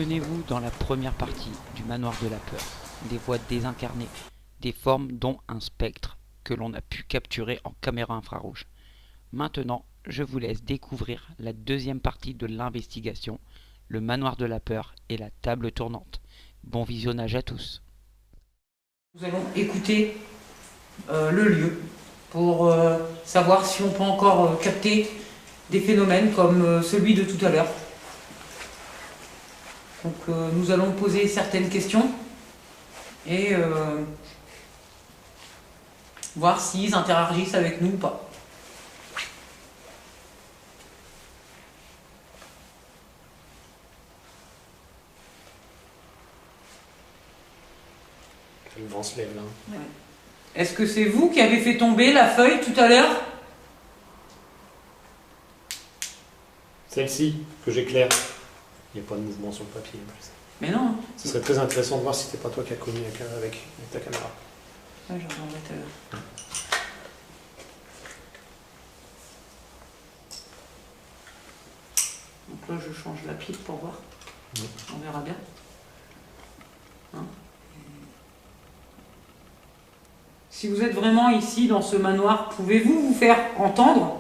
Souvenez-vous dans la première partie du manoir de la peur, des voix désincarnées, des formes dont un spectre que l'on a pu capturer en caméra infrarouge. Maintenant, je vous laisse découvrir la deuxième partie de l'investigation, le manoir de la peur et la table tournante. Bon visionnage à tous. Nous allons écouter le lieu pour savoir si on peut encore capter des phénomènes comme celui de tout à l'heure. Donc nous allons poser certaines questions et voir s'ils interagissent avec nous ou pas. Le vent se lève là. Ouais. Est-ce que c'est vous qui avez fait tomber la feuille tout à l'heure? Celle-ci, que j'éclaire. Il n'y a pas de mouvement sur le papier en plus. Mais non. Ce serait très intéressant de voir si c'était pas toi qui as connu avec ta caméra. Ouais, j'en regarderai tout à l'heure. Donc là, je change la pile pour voir. On verra bien. Hein? Si vous êtes vraiment ici dans ce manoir, pouvez-vous vous faire entendre?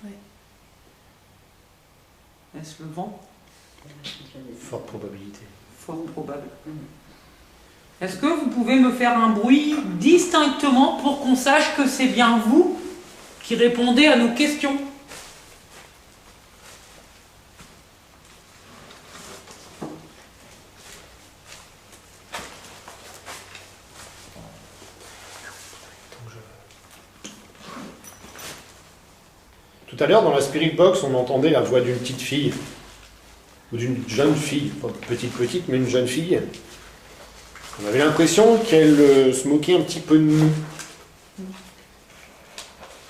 Ouais. Est-ce le vent? Forte probabilité. Fort probable. Est-ce que vous pouvez me faire un bruit distinctement pour qu'on sache que c'est bien vous qui répondez à nos questions? Tout à l'heure, dans la Spirit Box, on entendait la voix d'une petite fille. Ou d'une jeune fille. Pas petite, mais une jeune fille. On avait l'impression qu'elle se moquait un petit peu de nous.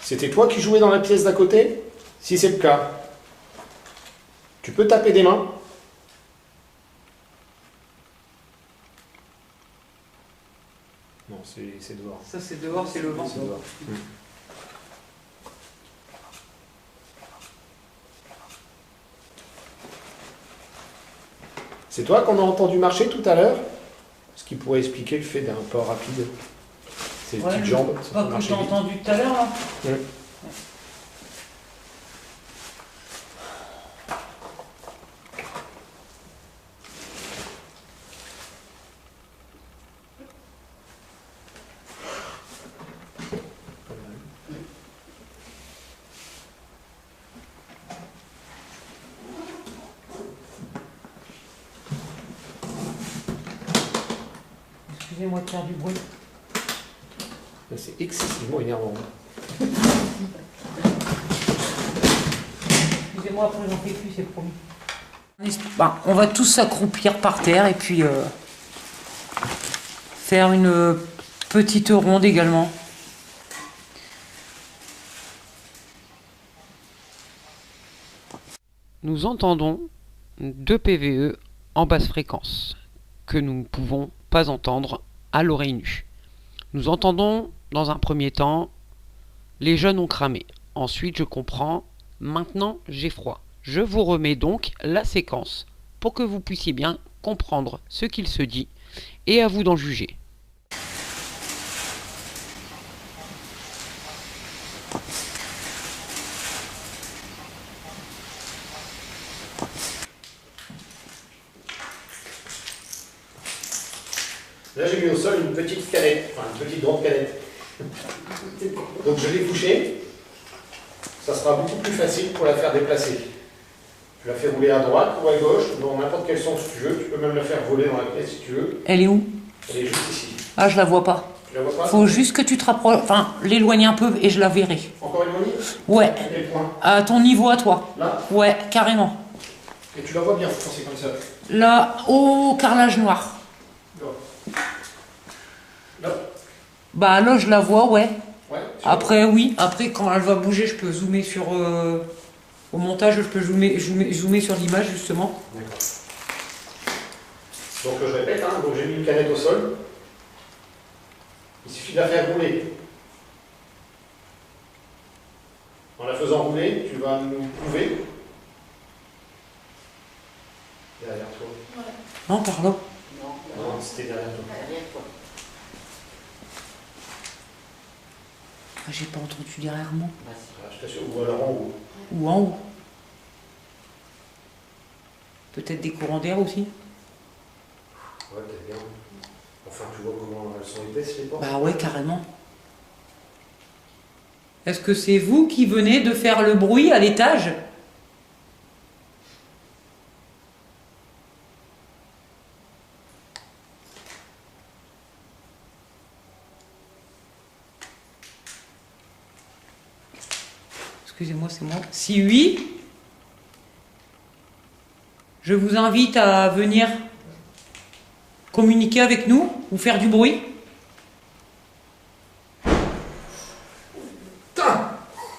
C'était toi qui jouais dans la pièce d'à côté? Si c'est le cas, tu peux taper des mains? Non, c'est dehors. Ça c'est dehors, c'est le vent. C'est dehors. C'est toi qu'on a entendu marcher tout à l'heure? Ce qui pourrait expliquer le fait d'un pas rapide. Ces petites jambes. C'est pas que j'ai entendu tout à l'heure là. Ouais. Excusez-moi de faire du bruit. C'est excessivement énervant. Excusez-moi, après j'en fais plus, c'est promis. On va tous s'accroupir par terre et puis faire une petite ronde également. Nous entendons 2 PVE en basse fréquence que nous ne pouvons pas entendre à l'oreille nue. Nous entendons dans un premier temps les jeunes ont cramé. Ensuite je comprends, maintenant j'ai froid. Je vous remets donc la séquence pour que vous puissiez bien comprendre ce qu'il se dit et à vous d'en juger. Là, j'ai mis au sol une petite canette, enfin une petite grande canette. Donc je l'ai couchée. Ça sera beaucoup plus facile pour la faire déplacer. Tu la fais rouler à droite ou à gauche, dans n'importe quel sens tu veux. Tu peux même la faire voler dans la pièce si tu veux. Elle est où? Elle est juste ici. Ah, je la vois pas. Tu la vois pas? Faut juste que tu te rapproches, enfin, l'éloigner un peu et je la verrai. Encore éloignée? Ouais. À quel point? À ton niveau à toi. Là? Ouais, carrément. Et tu la vois bien quand c'est comme ça. Là, au carrelage noir. Bon. Bah là, je la vois, ouais. Ouais. Après, oui. Après, quand elle va bouger, je peux zoomer sur... au montage, je peux zoomer sur l'image, justement. D'accord. Donc je répète, hein, donc j'ai mis une canette au sol. Il suffit de la faire rouler. En la faisant rouler, tu vas nous prouver. Derrière toi. Ouais. Non, par là. Non, c'était derrière toi. Ah, j'ai pas entendu derrière moi. Ah, je t'assure, ou alors en haut. Ou en haut. Peut-être des courants d'air aussi. Ouais, peut-être bien. Enfin, tu vois comment elles sont épaisses les portes. Bah ouais, carrément. Est-ce que c'est vous qui venez de faire le bruit à l'étage? Excusez-moi, c'est moi. Si oui, je vous invite à venir communiquer avec nous ou faire du bruit. Putain!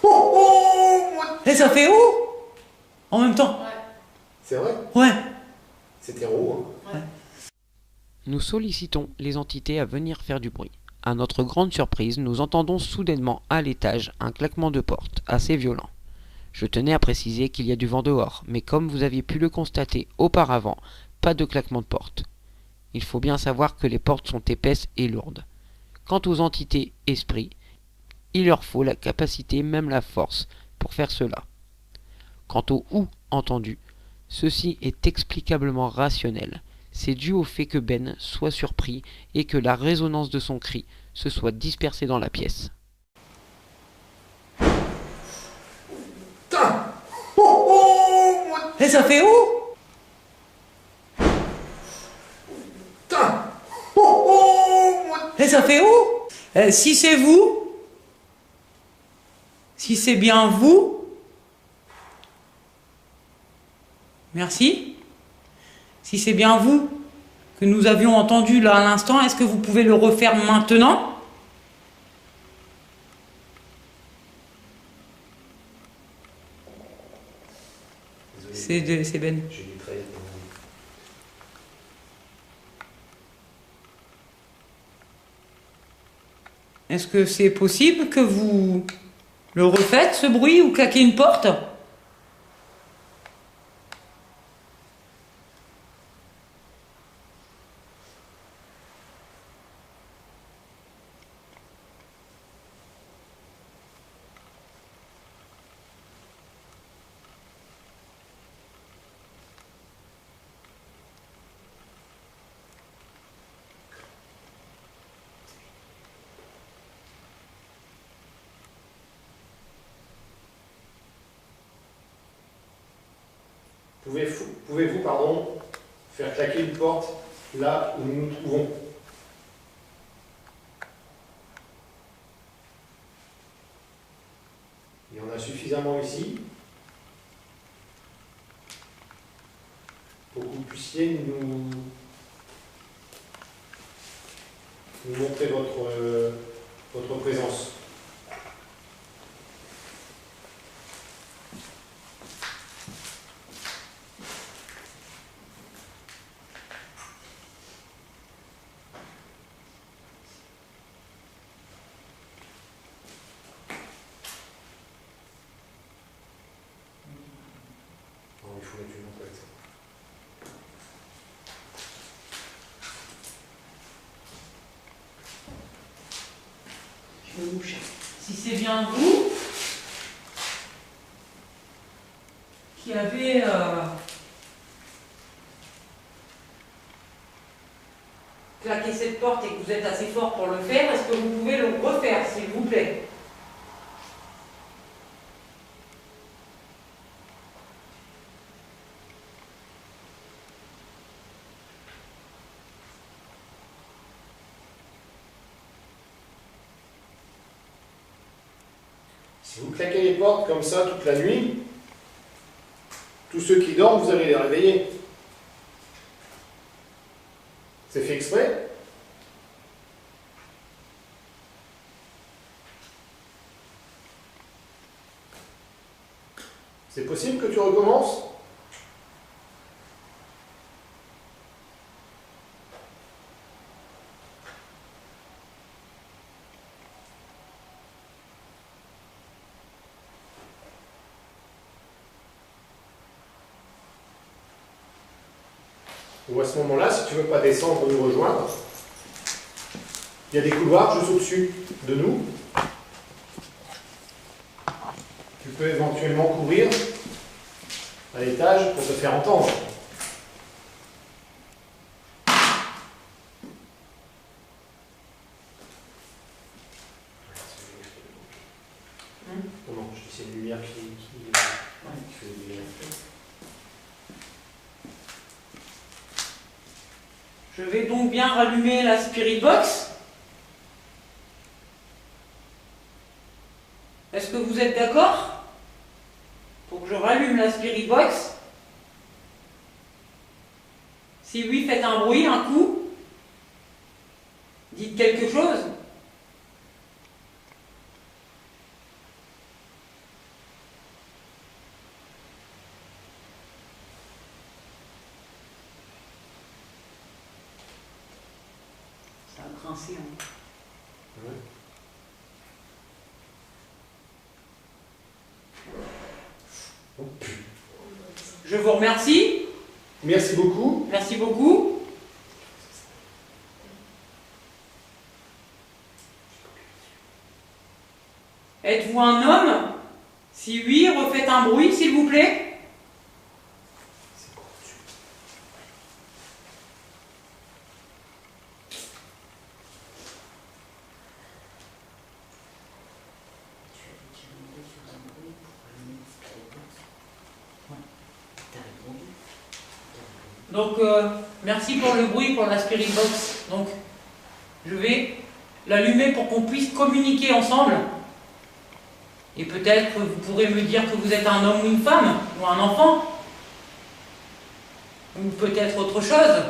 Oh, oh, Et ça fait où? En même temps. Ouais. c'est vrai? Ouais. C'était haut. Hein. Nous sollicitons les entités à venir faire du bruit. À notre grande surprise, nous entendons soudainement à l'étage un claquement de porte assez violent. Je tenais à préciser qu'il y a du vent dehors, mais comme vous aviez pu le constater auparavant, pas de claquement de porte. Il faut bien savoir que les portes sont épaisses et lourdes. Quant aux entités esprits, il leur faut la capacité, même la force, pour faire cela. Quant au ou entendu, ceci est explicablement rationnel. C'est dû au fait que Ben soit surpris et que la résonance de son cri se soit dispersée dans la pièce. Putain! Oh, oh, Et ça fait où? putain! Oh, oh, Et ça fait où? Si c'est vous, si c'est bien vous, merci. Si c'est bien vous que nous avions entendu là à l'instant, est-ce que vous pouvez le refaire maintenant? Désolé, C'est Ben. j'ai dû trahir ton nom. Est-ce que c'est possible que vous le refaites, ce bruit, ou claquez une porte? Pouvez-vous, pardon, faire claquer une porte là où nous nous trouvons? Il y en a suffisamment ici pour que vous puissiez nous montrer votre présence. Non, il faut mettre une lampe avec ça. Je me bouge. Si c'est bien vous qui avez claqué cette porte et que vous êtes assez fort pour le faire, est-ce que vous pouvez le refaire, s'il vous plaît? Si vous claquez les portes comme ça toute la nuit, tous ceux qui dorment, vous allez les réveiller. C'est fait exprès? C'est possible que tu recommences? Ou à ce moment-là, si tu ne veux pas descendre nous rejoindre, il y a des couloirs juste au-dessus de nous. Tu peux éventuellement courir à l'étage pour te faire entendre. Non, je dis c'est une lumière qui fait des lumières. Je vais donc bien rallumer la Spirit Box. Est-ce que vous êtes d'accord pour que je rallume la Spirit Box? Si oui, faites un bruit, un coup. Dites quelque chose. Ça a grincé. Hein. Ouais. Je vous remercie. Merci beaucoup. Merci beaucoup. Êtes-vous un homme? Si oui, refaites un bruit, s'il vous plaît. Donc, merci pour le bruit, pour la Spirit Box. Donc, je vais l'allumer pour qu'on puisse communiquer ensemble. Et peut-être vous pourrez me dire que vous êtes un homme ou une femme, ou un enfant. Ou peut-être autre chose.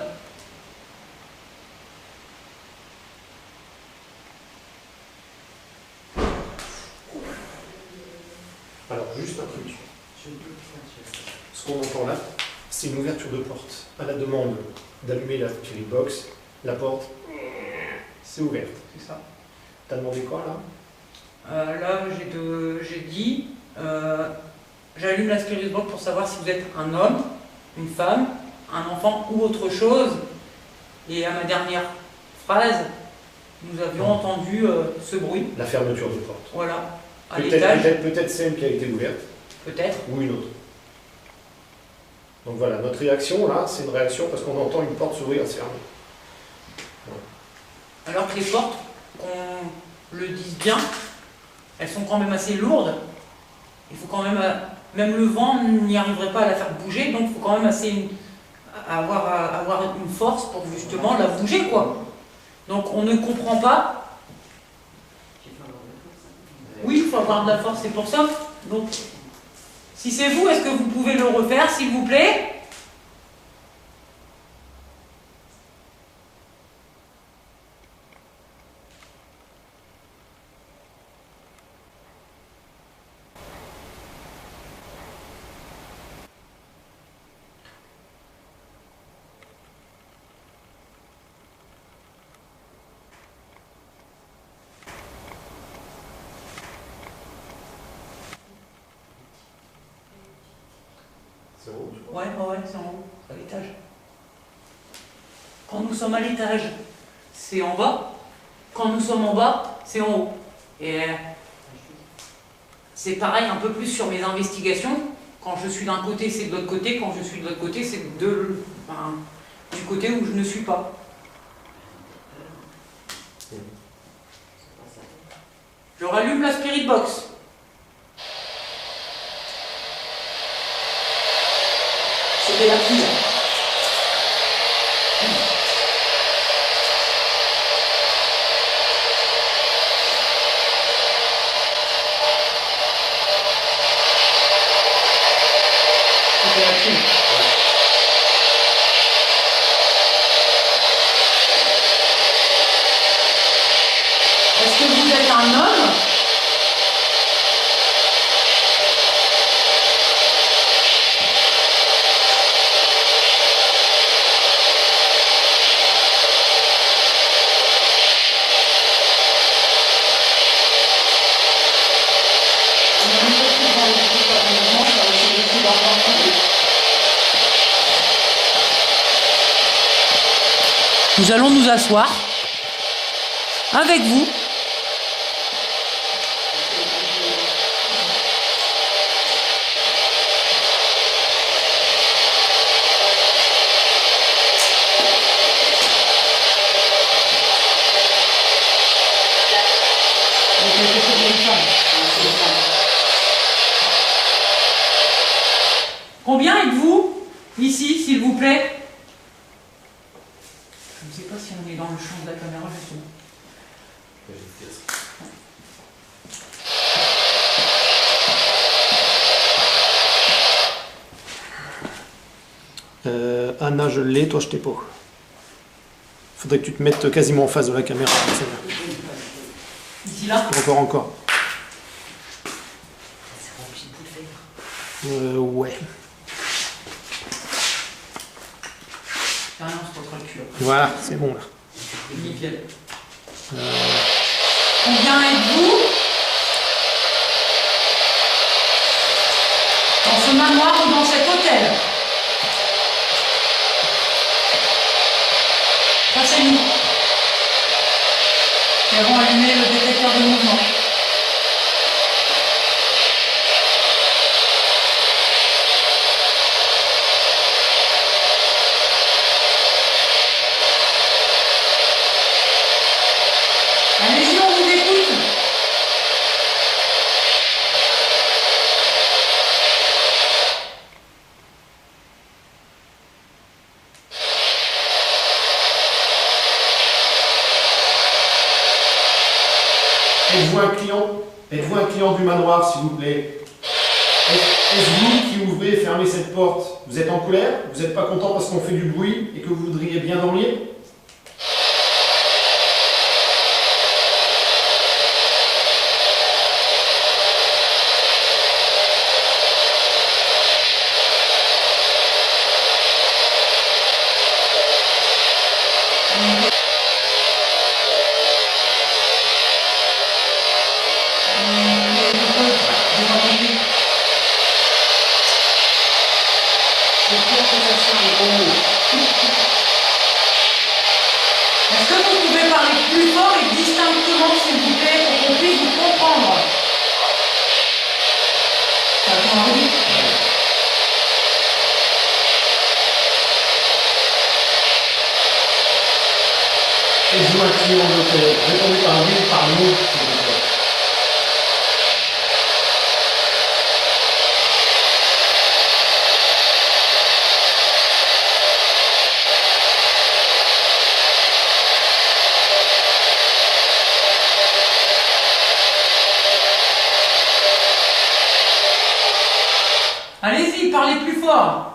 Alors, juste un truc. Ce qu'on entend là, c'est une ouverture de porte. À la demande d'allumer la Spirit Box, la porte, c'est ouverte. C'est ça. T'as demandé quoi là? Là, j'ai dit, j'allume la Spirit Box pour savoir si vous êtes un homme, une femme, un enfant ou autre chose. Et à ma dernière phrase, nous avions entendu ce bruit. La fermeture de porte. Voilà, à l'étage. Peut-être celle qui a été ouverte. Peut-être. Ou une autre. Donc voilà, notre réaction là, c'est une réaction parce qu'on entend une porte s'ouvrir et se fermer. Alors que les portes, qu'on le dise bien, elles sont quand même assez lourdes. Il faut quand même, même le vent n'y arriverait pas à la faire bouger, donc il faut quand même avoir une force pour justement la bouger, quoi. Donc on ne comprend pas. Oui, il faut avoir de la force, c'est pour ça. Donc, si c'est vous, est-ce que vous pouvez le refaire, s'il vous plaît? C'est en haut, tu vois? Ouais, c'est en haut, à l'étage. Quand nous sommes à l'étage, c'est en bas. Quand nous sommes en bas, c'est en haut. Et c'est pareil un peu plus sur mes investigations. Quand je suis d'un côté, c'est de l'autre côté. Quand je suis de l'autre côté, c'est du côté où je ne suis pas. Je rallume la Spirit Box. C'était la pile. C'était la pile. Est-ce que vous êtes un homme? Nous allons nous asseoir avec vous. Combien êtes-vous ici, s'il vous plaît? Je ne sais pas si on est dans le champ de la caméra, justement. Anna, je l'ai, toi je t'ai pas. Faudrait que tu te mettes quasiment en face de la caméra. Ici, là? Encore. Ouais. Ah non, c'est votre cul. Voilà, c'est bon là. Nickel. Combien êtes-vous dans ce manoir ou dans cet hôtel? Ça, c'est nous. Nous avons allumé le détecteur de mouvement. Allez-y, on vous écoute. Êtes-vous un client? Êtes-vous un client du manoir, s'il vous plaît? Est-ce vous qui ouvrez et fermez cette porte? Vous êtes en colère? Vous n'êtes pas content parce qu'on fait du bruit et que vous voudriez bien dormir? Est-ce que vous pouvez parler plus fort et distinctement, s'il vous plaît, pour qu'on puisse vous comprendre? Ça va vous dire. Êtes-vous un client de l'hôtel? Répondez par oui ou par non, s'il vous plaît. Allez-y, parlez plus fort.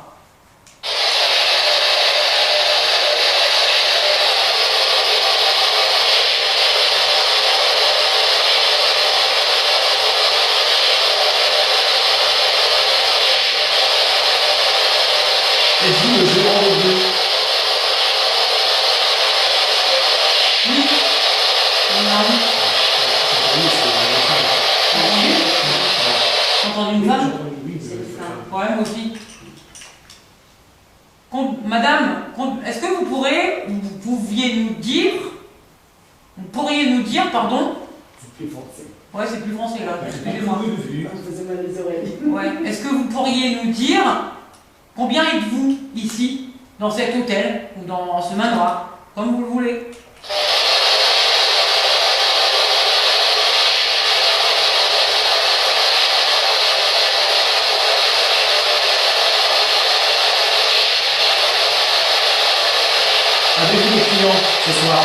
Êtes-vous le gérant de lieu? Oui. Entendu une femme? Ouais, moi aussi. Madame, est-ce que vous pourriez nous dire, pardon? C'est plus français. Ouais, c'est plus français là, excusez-moi. Je faisais mal les oreilles. Ouais. Est-ce que vous pourriez nous dire combien êtes-vous ici, dans cet hôtel ou dans ce manoir, comme vous le voulez? Avez-vous des clients ce soir?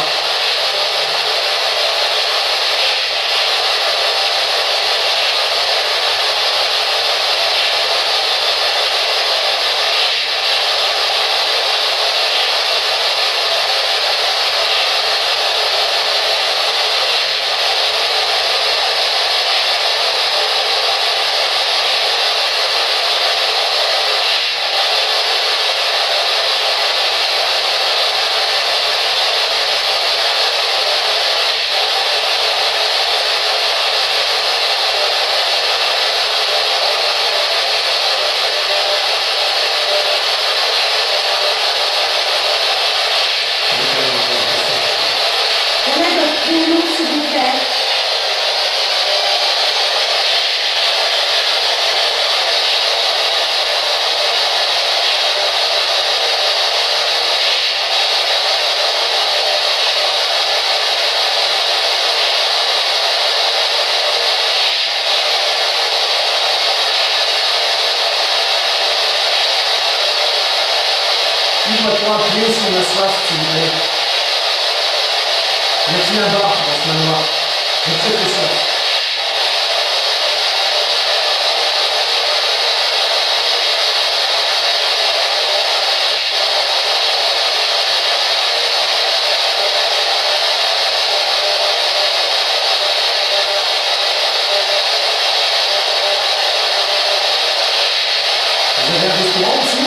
Ouvre pour appuyer si on a soif, s'il vous plaît. Il y a qui là-bas, dans ce manoir? J'ai très très soif. Vous avez un restaurant aussi?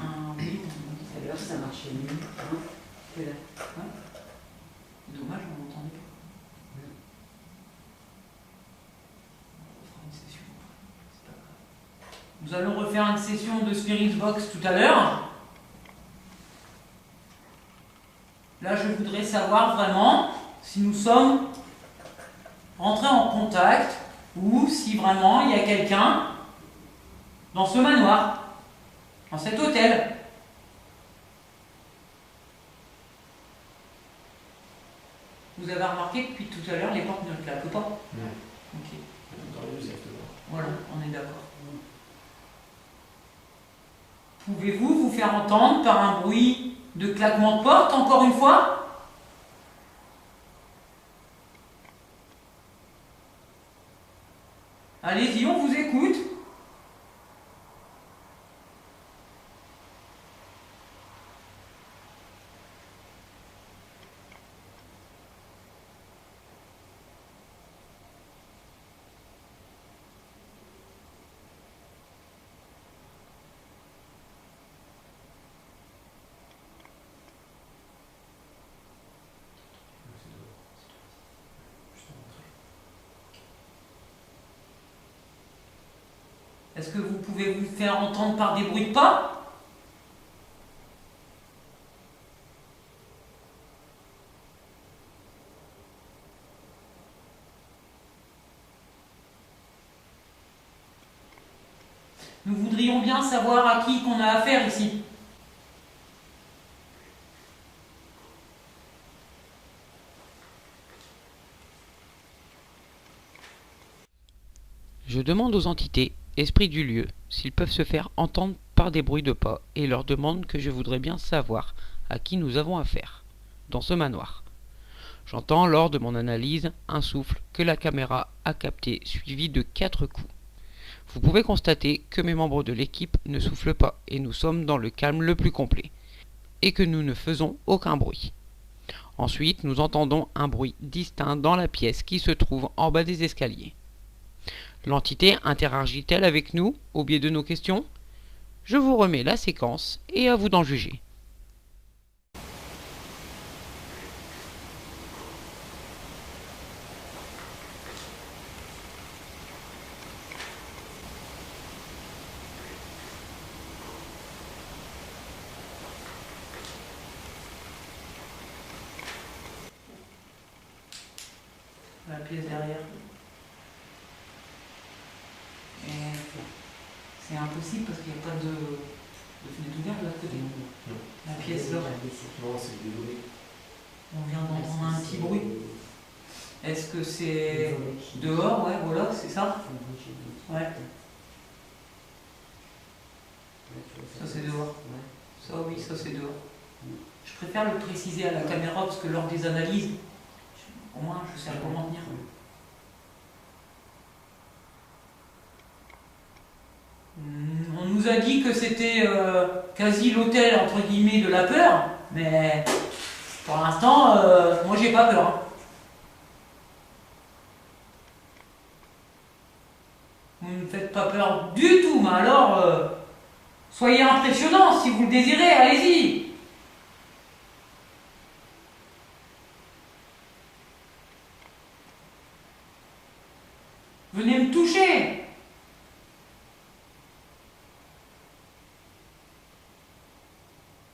Tout à l'heure, ça marchait mieux. Hein, que là. Dommage, on n'entendait pas. On fera une session après, c'est pas grave. Nous allons refaire une session de Spirit Box tout à l'heure. Là, je voudrais savoir vraiment si nous sommes rentrés en contact ou si vraiment il y a quelqu'un dans ce manoir, dans cet hôtel. Vous avez remarqué que depuis tout à l'heure, les portes ne claquent pas. Non. Ok. Exactement. Voilà, on est d'accord. Pouvez-vous vous faire entendre par un bruit de claquement de porte, encore une fois? Allez-y, on vous écoute. Est-ce que vous pouvez vous faire entendre par des bruits de pas? Nous voudrions bien savoir à qui qu'on a affaire ici. Je demande aux entités, esprits du lieu, s'ils peuvent se faire entendre par des bruits de pas et leur demande que je voudrais bien savoir à qui nous avons affaire dans ce manoir. J'entends lors de mon analyse un souffle que la caméra a capté suivi de 4 coups. Vous pouvez constater que mes membres de l'équipe ne soufflent pas et nous sommes dans le calme le plus complet et que nous ne faisons aucun bruit. Ensuite, nous entendons un bruit distinct dans la pièce qui se trouve en bas des escaliers. L'entité interagit-elle avec nous au biais de nos questions? Je vous remets la séquence et à vous d'en juger. La pièce derrière. Et c'est impossible parce qu'il n'y a pas de fenêtre ouverte de l'autre côté. Non. La pièce là. Non, c'est désolé. On vient d'entendre un petit bruit. Est-ce que c'est dehors? Ouais, voilà, c'est ça. Ouais. Ça c'est dehors. Ça oui, ça c'est dehors. Je préfère le préciser à la caméra parce que lors des analyses, au moins je sais à quoi m'en tenir. On nous a dit que c'était quasi l'hôtel entre guillemets de la peur, mais pour l'instant, moi j'ai pas peur. Hein. Vous ne me faites pas peur du tout, mais alors soyez impressionnants si vous le désirez, allez-y. Venez me toucher.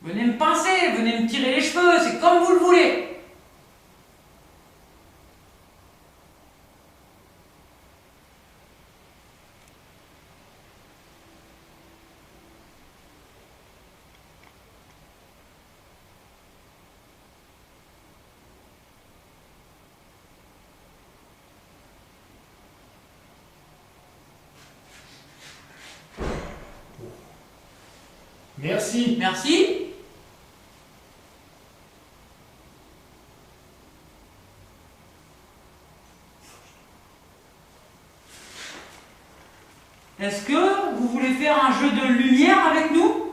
Venez me pincer, venez me tirer les cheveux, c'est comme vous le voulez. Merci. Merci. Est-ce que vous voulez faire un jeu de lumière avec nous?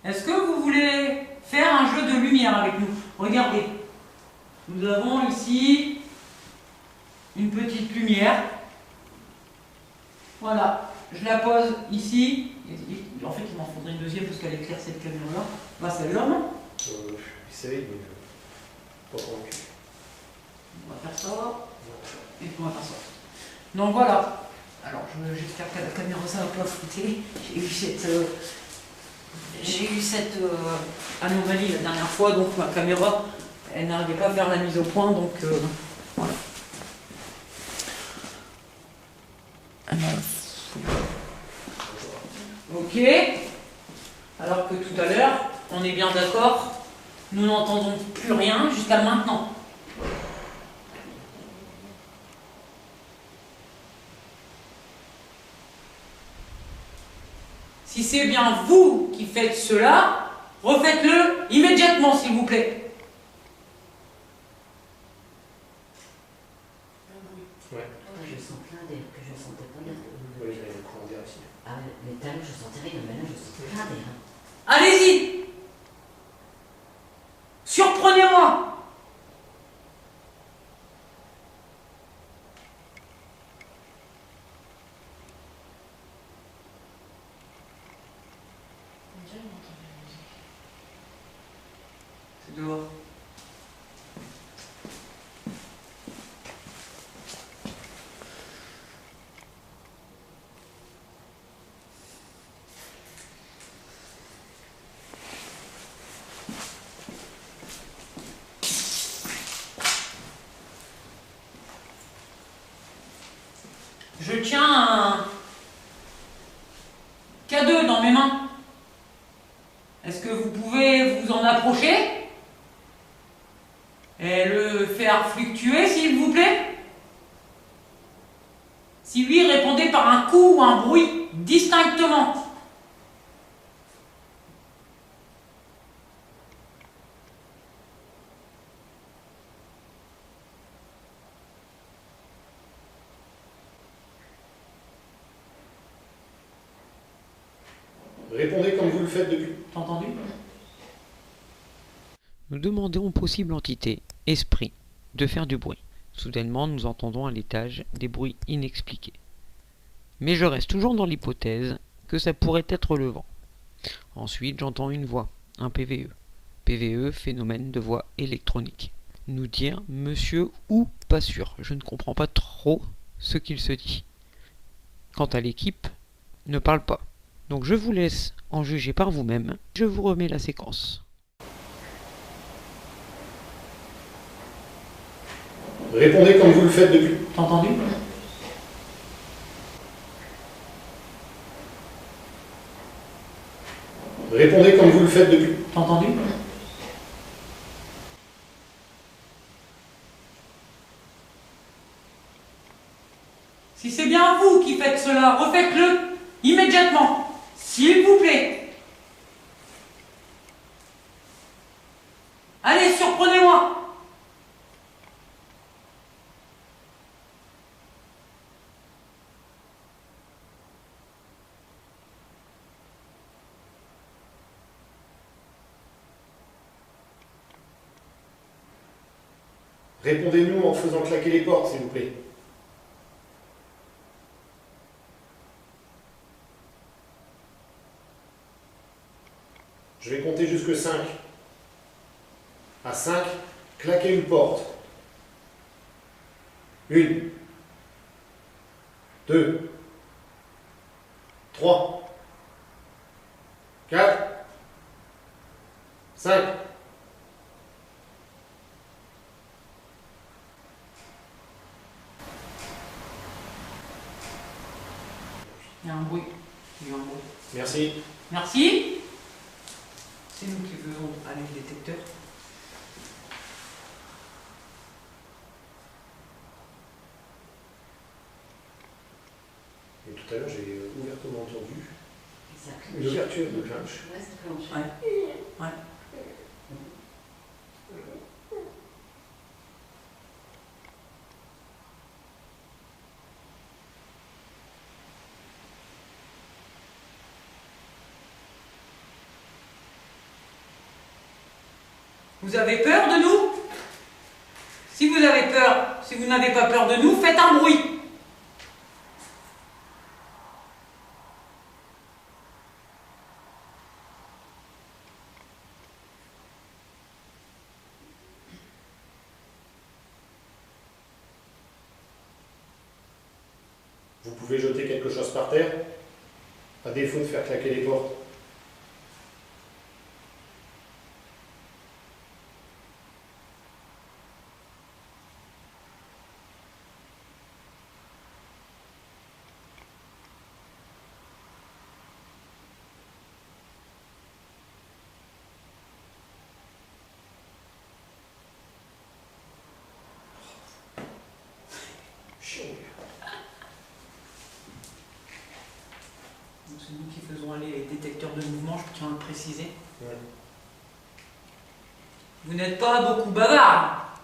Est-ce que vous voulez faire un jeu de lumière avec nous? Regardez, nous avons ici une petite lumière. Voilà, je la pose ici. En fait, il m'en faudrait une deuxième parce qu'elle éclaire cette caméra-là. Là, celle-là, non? Essaye, mais pas convaincu. On va faire ça. Et puis on va faire ça. Donc voilà. Alors, j'espère que la caméra ça va pas flouter. J'ai eu cette anomalie la dernière fois, donc ma caméra, elle n'arrivait pas à faire la mise au point, donc voilà. Ok. Alors que tout à l'heure, on est bien d'accord, nous n'entendons plus rien jusqu'à maintenant. Si c'est bien vous qui faites cela, refaites-le immédiatement, s'il vous plaît. Ouais. Je sens plein d'air, que je sentais pas d'air. Oui, j'avais le courant d'air aussi. Ah, mais tout à l'heure, je sentais rien, mais là, je sens plein d'air. Allez-y! Surprenez-moi! C'est dehors. Je tiens un K2 dans mes mains. Est-ce que vous pouvez vous en approcher et le faire fluctuer, s'il vous plaît? Si oui, répondez par un coup ou un bruit distinctement. Répondez comme vous le faites depuis. T'as entendu? Nous demandons aux possibles entités, esprits, de faire du bruit. Soudainement, nous entendons à l'étage des bruits inexpliqués. Mais je reste toujours dans l'hypothèse que ça pourrait être le vent. Ensuite, j'entends une voix, un PVE. PVE, phénomène de voix électronique. Nous dire monsieur ou pas sûr. Je ne comprends pas trop ce qu'il se dit. Quant à l'équipe, ne parle pas. Donc je vous laisse en juger par vous-même. Je vous remets la séquence. Répondez comme vous le faites depuis. T'as entendu? Répondez comme vous le faites depuis. T'as entendu? Si c'est bien vous qui faites cela, refaites-le immédiatement, s'il vous plaît. Allez, surprenez-moi. Répondez-nous en faisant claquer les portes, s'il vous plaît. Je vais compter jusque 5. À 5, claquez une porte. 1, 2, 3, 4, 5. Il y a un bruit. Il y a un bruit. Merci. Merci. C'est nous qui faisons aller le détecteur. tout à l'heure, j'ai ouvertement entendu Ça une ouverture de clinch. Ouais, ça clenche. Ouais. Vous avez peur de nous? Si vous avez peur, si vous n'avez pas peur de nous, faites un bruit. Vous pouvez jeter quelque chose par terre, à défaut de faire claquer les portes. Chiant. C'est nous qui faisons aller les détecteurs de mouvement, je tiens à le préciser. Ouais. Vous n'êtes pas beaucoup bavard.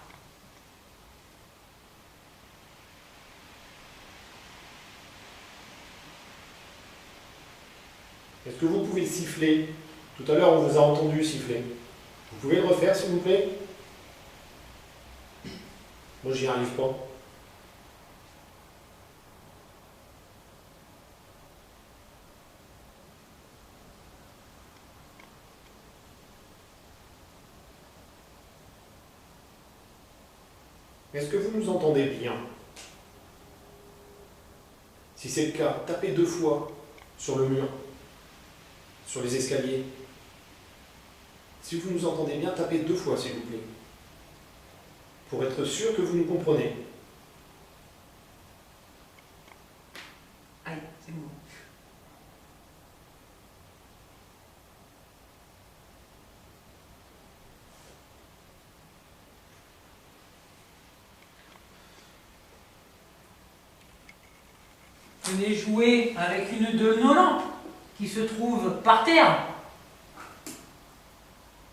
Est-ce que vous pouvez siffler? Tout à l'heure, on vous a entendu siffler. Vous pouvez le refaire, s'il vous plaît? Moi, j'y arrive pas. Est-ce que vous nous entendez bien? Si c'est le cas, tapez 2 fois sur le mur, sur les escaliers. Si vous nous entendez bien, tapez 2 fois, s'il vous plaît, pour être sûr que vous nous comprenez. Aïe, c'est bon. Venez jouer avec une de nos lampes qui se trouve par terre.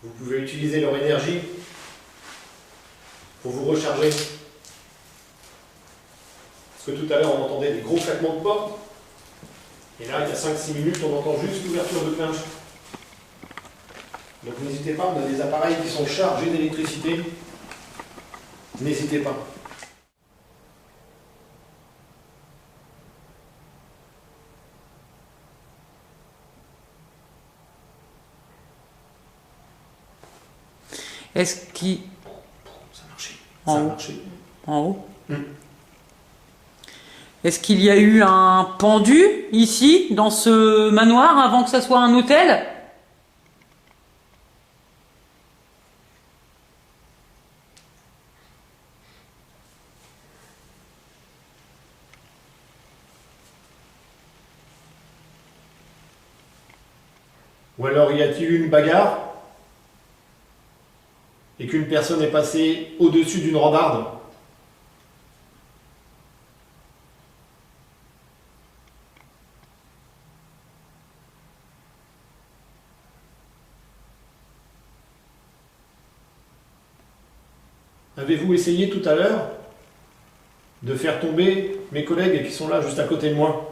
Vous pouvez utiliser leur énergie pour vous recharger. Parce que tout à l'heure, on entendait des gros claquements de porte. Et là, il y a 5-6 minutes, on entend juste l'ouverture de clinch. Donc n'hésitez pas, on a des appareils qui sont chargés d'électricité. N'hésitez pas. Est-ce qu'il... Ça a marché. En Ça a haut. marché. En haut. Mm. Est-ce qu'il y a eu un pendu ici, dans ce manoir, avant que ça soit un hôtel? Ou alors y a-t-il eu une bagarre et qu'une personne est passée au-dessus d'une rambarde? Avez-vous essayé tout à l'heure de faire tomber mes collègues qui sont là juste à côté de moi?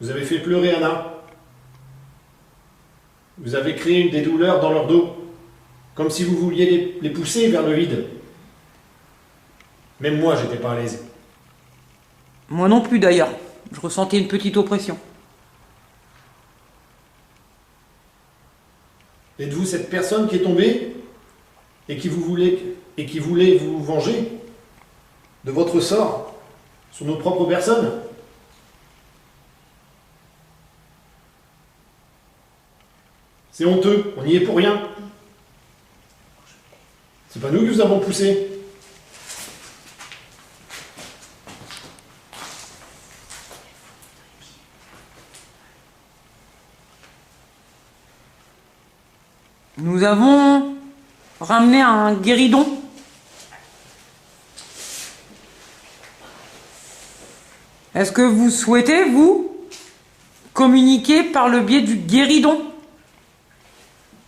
Vous avez fait pleurer Anna. Vous avez créé des douleurs dans leur dos, comme si vous vouliez les pousser vers le vide. Même moi, j'étais pas à l'aise. Moi non plus d'ailleurs. Je ressentais une petite oppression. Êtes-vous cette personne qui est tombée et qui voulait vous venger de votre sort sur nos propres personnes? C'est honteux, on n'y est pour rien. C'est pas nous qui vous avons poussé. Nous avons ramener un guéridon. Est-ce que vous souhaitez, vous, communiquer par le biais du guéridon?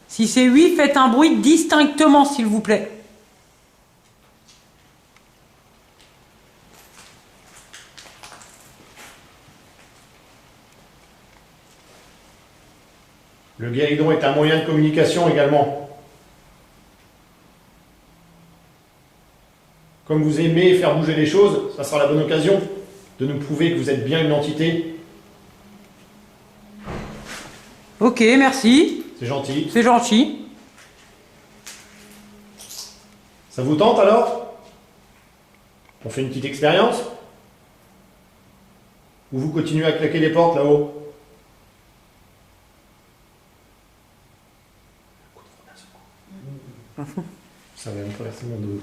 Si c'est oui, faites un bruit distinctement, s'il vous plaît. Le guéridon est un moyen de communication également. Comme vous aimez faire bouger les choses, ça sera la bonne occasion de nous prouver que vous êtes bien une entité. Ok, merci. C'est gentil. C'est gentil. Ça vous tente alors? On fait une petite expérience? Ou vous continuez à claquer les portes là-haut? Ça va me traverser mon dos.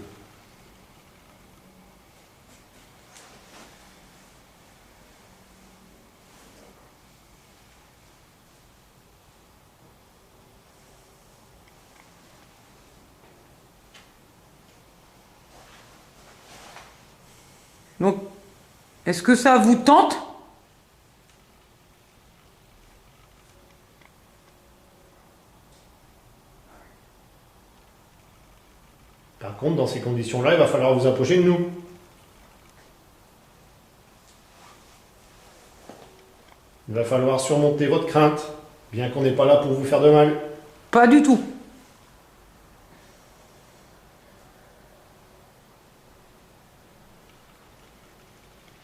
Donc, est-ce que ça vous tente? Par contre, dans ces conditions-là, il va falloir vous approcher de nous. Il va falloir surmonter votre crainte, bien qu'on n'est pas là pour vous faire de mal. Pas du tout.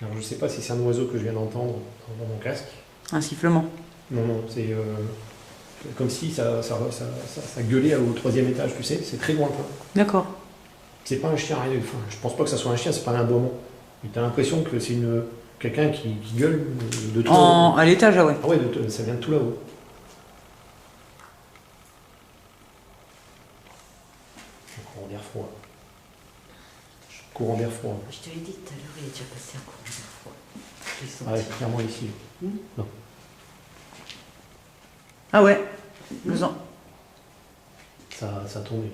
Alors, je ne sais pas si c'est un oiseau que je viens d'entendre dans mon casque. Un sifflement. Non, non, c'est comme si ça gueulait au 3e étage, tu sais, c'est très lointain. D'accord. C'est pas un chien, enfin, je pense pas que ça soit un chien, c'est pas un aboiement. Mais t'as l'impression que c'est quelqu'un qui gueule de tout là-haut. À l'étage, ah ouais. Ah ouais, ça vient de tout là-haut. Courant d'air froid. Courant d'air froid. Je te l'ai dit tout à l'heure, il est déjà passé un courant d'air froid. Je l'ai senti. Ah ouais, clairement ici. Non. Ah ouais. Je sens. Ça a tourné.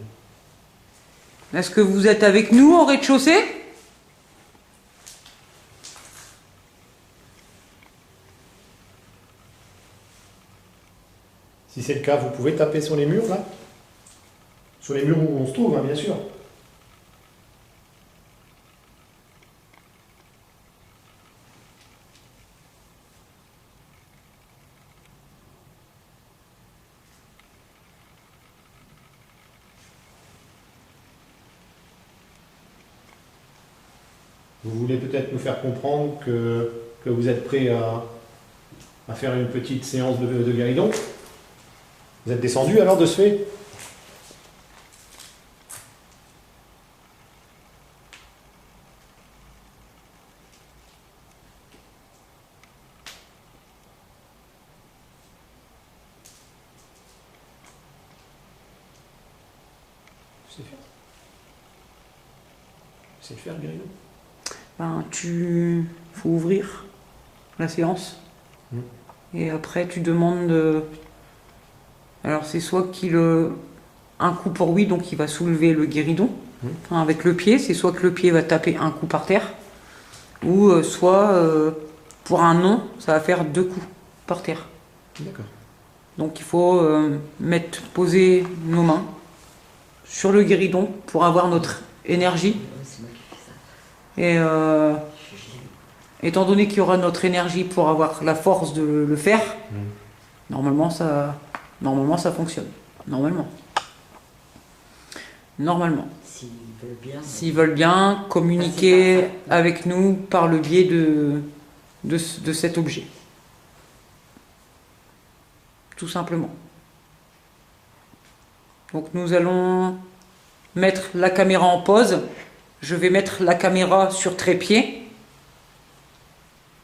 Est-ce que vous êtes avec nous au rez-de-chaussée? Si c'est le cas, vous pouvez taper sur les murs là? Sur les murs où on se trouve, hein, bien sûr. Vous voulez peut-être nous faire comprendre que vous êtes prêt à faire une petite séance de guéridon? Vous êtes descendu alors de ce fait? Tu sais faire? Tu sais le faire le guéridon? Ben, faut ouvrir la séance. Et après, tu demandes... Alors, c'est soit un coup pour oui, donc il va soulever le guéridon avec le pied. C'est soit que le pied va taper un coup par terre, ou soit pour un non, ça va faire 2 coups par terre. D'accord. Donc, il faut poser nos mains sur le guéridon pour avoir notre énergie. Ouais, c'est moi qui fais ça. Et étant donné qu'il y aura notre énergie pour avoir la force de le faire, normalement ça fonctionne. Normalement. S'ils veulent bien communiquer avec nous par le biais de cet objet. Tout simplement. Donc nous allons mettre la caméra en pause. Je vais mettre la caméra sur trépied.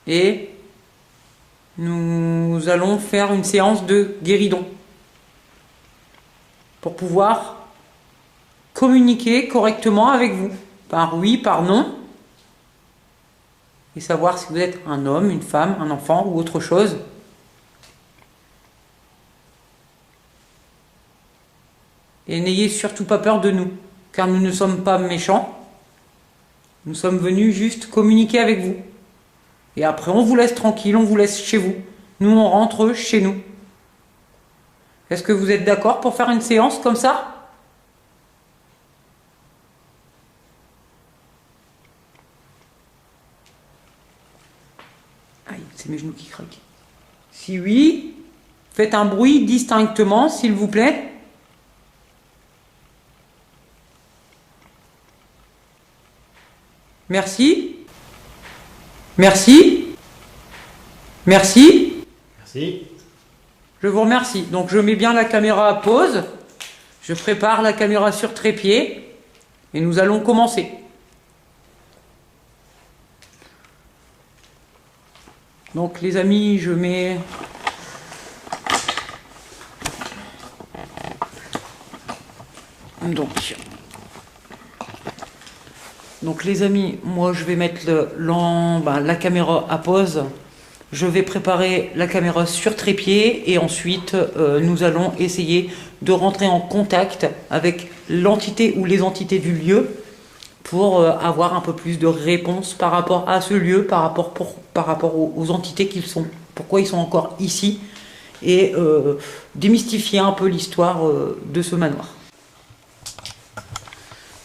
Et nous allons faire une séance de guéridon pour pouvoir communiquer correctement avec vous, par oui, par non, et savoir si vous êtes un homme, une femme, un enfant ou autre chose. Et n'ayez surtout pas peur de nous, car nous ne sommes pas méchants. Nous sommes venus juste communiquer avec vous. Et après, on vous laisse tranquille, on vous laisse chez vous. Nous, on rentre chez nous. Est-ce que vous êtes d'accord pour faire une séance comme ça? Aïe, c'est mes genoux qui craquent. Si oui, faites un bruit distinctement, s'il vous plaît. Merci. Merci. Merci. Merci. Je vous remercie. Donc je mets bien la caméra à pause. Je prépare la caméra sur trépied. Et nous allons commencer. Donc les amis, je mets... Donc les amis, moi je vais mettre la caméra à pause. Je vais préparer la caméra sur trépied et ensuite nous allons essayer de rentrer en contact avec l'entité ou les entités du lieu pour avoir un peu plus de réponses par rapport à ce lieu, par rapport aux entités qu'ils sont, pourquoi ils sont encore ici et démystifier un peu l'histoire de ce manoir.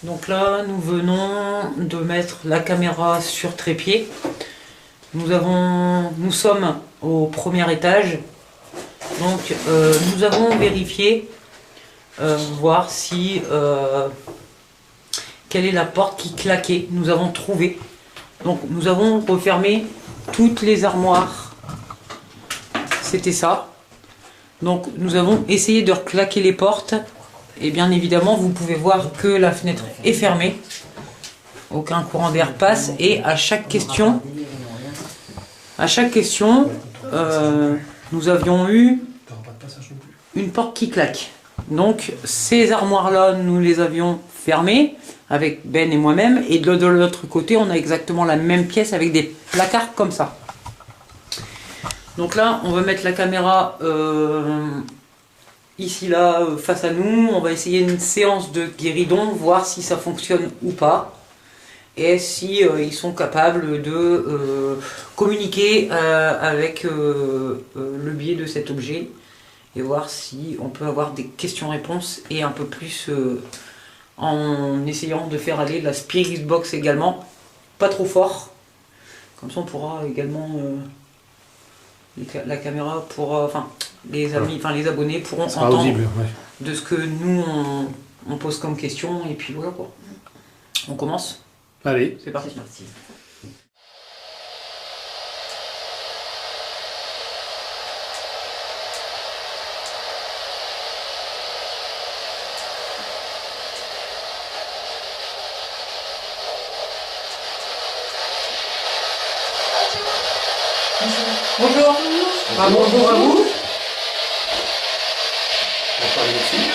Donc là, nous venons de mettre la caméra sur trépied. Nous sommes au premier étage. Donc nous avons vérifié, voir si quelle est la porte qui claquait. Nous avons trouvé. Donc nous avons refermé toutes les armoires. C'était ça. Donc nous avons essayé de reclaquer les portes. Et bien évidemment, vous pouvez voir que la fenêtre est fermée. Aucun courant d'air passe. Et à chaque question, nous avions eu une porte qui claque. Donc ces armoires-là, nous les avions fermées avec Ben et moi-même. Et de l'autre côté, on a exactement la même pièce avec des placards comme ça. Donc là, on va mettre la caméra... ici là face à nous, on va essayer une séance de guéridon, voir si ça fonctionne ou pas et si ils sont capables de communiquer avec le biais de cet objet et voir si on peut avoir des questions-réponses et un peu plus en essayant de faire aller la Spirit Box également, pas trop fort, comme ça on pourra également la caméra pour les amis, les abonnés pourront entendre audible, de ce que nous on pose comme question et puis voilà quoi. On commence. Allez, c'est parti. Bonjour. Bonjour à vous. On va parler dessus.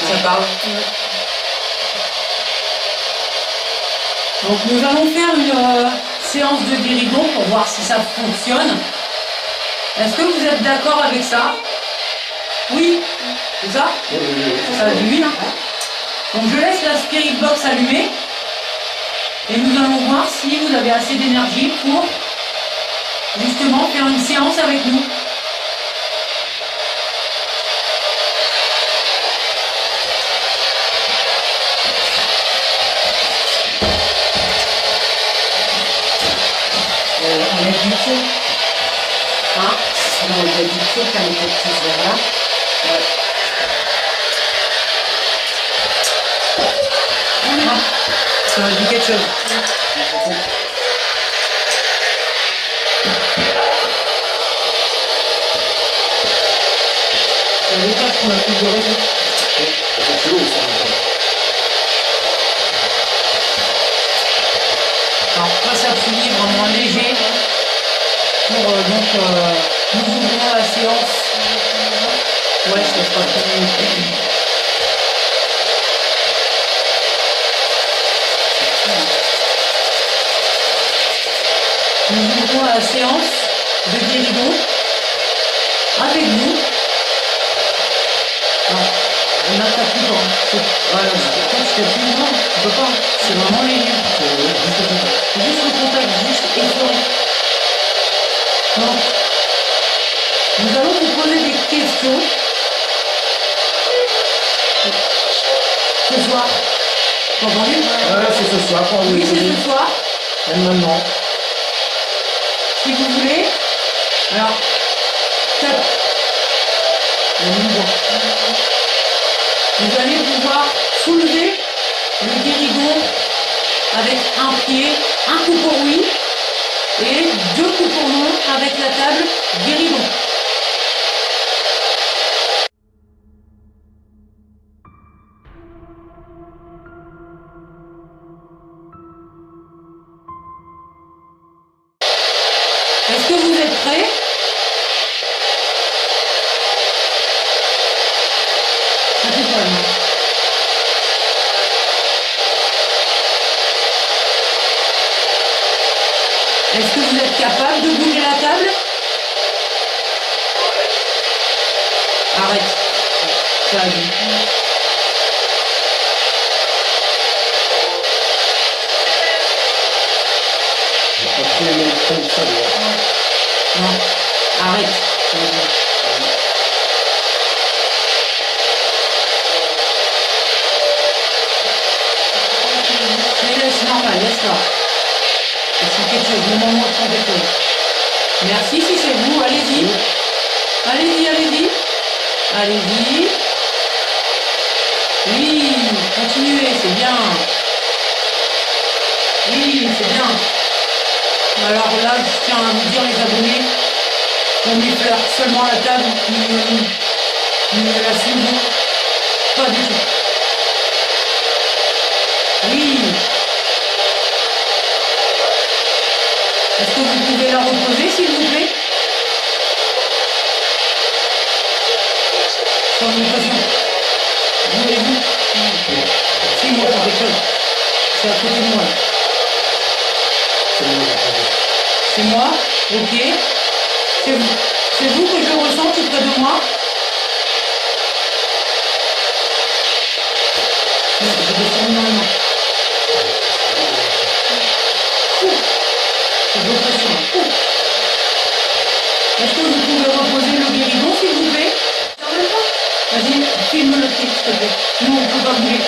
Ça parle. Donc nous allons faire une séance de guéridon pour voir si ça fonctionne. Est-ce que vous êtes d'accord avec ça? Oui. C'est ça? Ça dit oui, hein. Donc je laisse la Spirit Box allumée. Et nous allons voir si vous avez assez d'énergie pour justement faire une séance avec nous. On a du feu. Hein? On a du feu quand les petits verres là. Ça me dit quelque chose. C'est le cas qu'on a plus de réseau. Alors, pas s'appuyer vraiment léger pour nous ouvrons la séance. Ouais, ça sera plus. Nous ouvrons la séance de guéridon avec vous. Là, t'appuies pas. Voilà, toi, tu t'appuies pas. Tu peux pas. C'est vraiment léger. Juste le contact, juste effleuré. Donc, nous allons vous poser des questions ce soir. T'as entendu? Ouais, c'est ce soir. Quand Oui, c'est ce soir. Même maintenant. Si vous voulez. Alors, tape. Vous allez pouvoir soulever le guéridon avec un pied, un coup pour oui et deux coups pour non avec la table guéridon. Est-ce que vous êtes prêts? Ça fait pas, non? Est-ce que vous êtes capable de bouger la table? Arrête. Ça a dit. J'ai pas tous les mêmes trucs, ça, Non. Arrête. Ça a dit. Mais laisse normal, laisse-la. C'est quelque chose, le moment sans déconner. Merci si c'est vous, allez-y. Allez-y, allez-y. Allez-y. Oui, continuez, c'est bien. Oui, c'est bien. Alors là, je tiens à vous dire les abonnés, on n'effleure seulement la table, ne la soulevons pas du tout. Oui. Est-ce que vous pouvez la reposer, s'il vous plaît? Sans occasion. Voulez-vous? Si, moi, ça quelque chose. C'est à côté de moi. C'est moi? Ok. C'est vous. C'est vous que je ressens tout près de moi? Je descends énormément. C'est de pression. Est-ce que vous pouvez reposer le guéridon, s'il vous plaît? Vas-y, filme le pied, s'il te plaît. Nous, on ne peut pas bouger.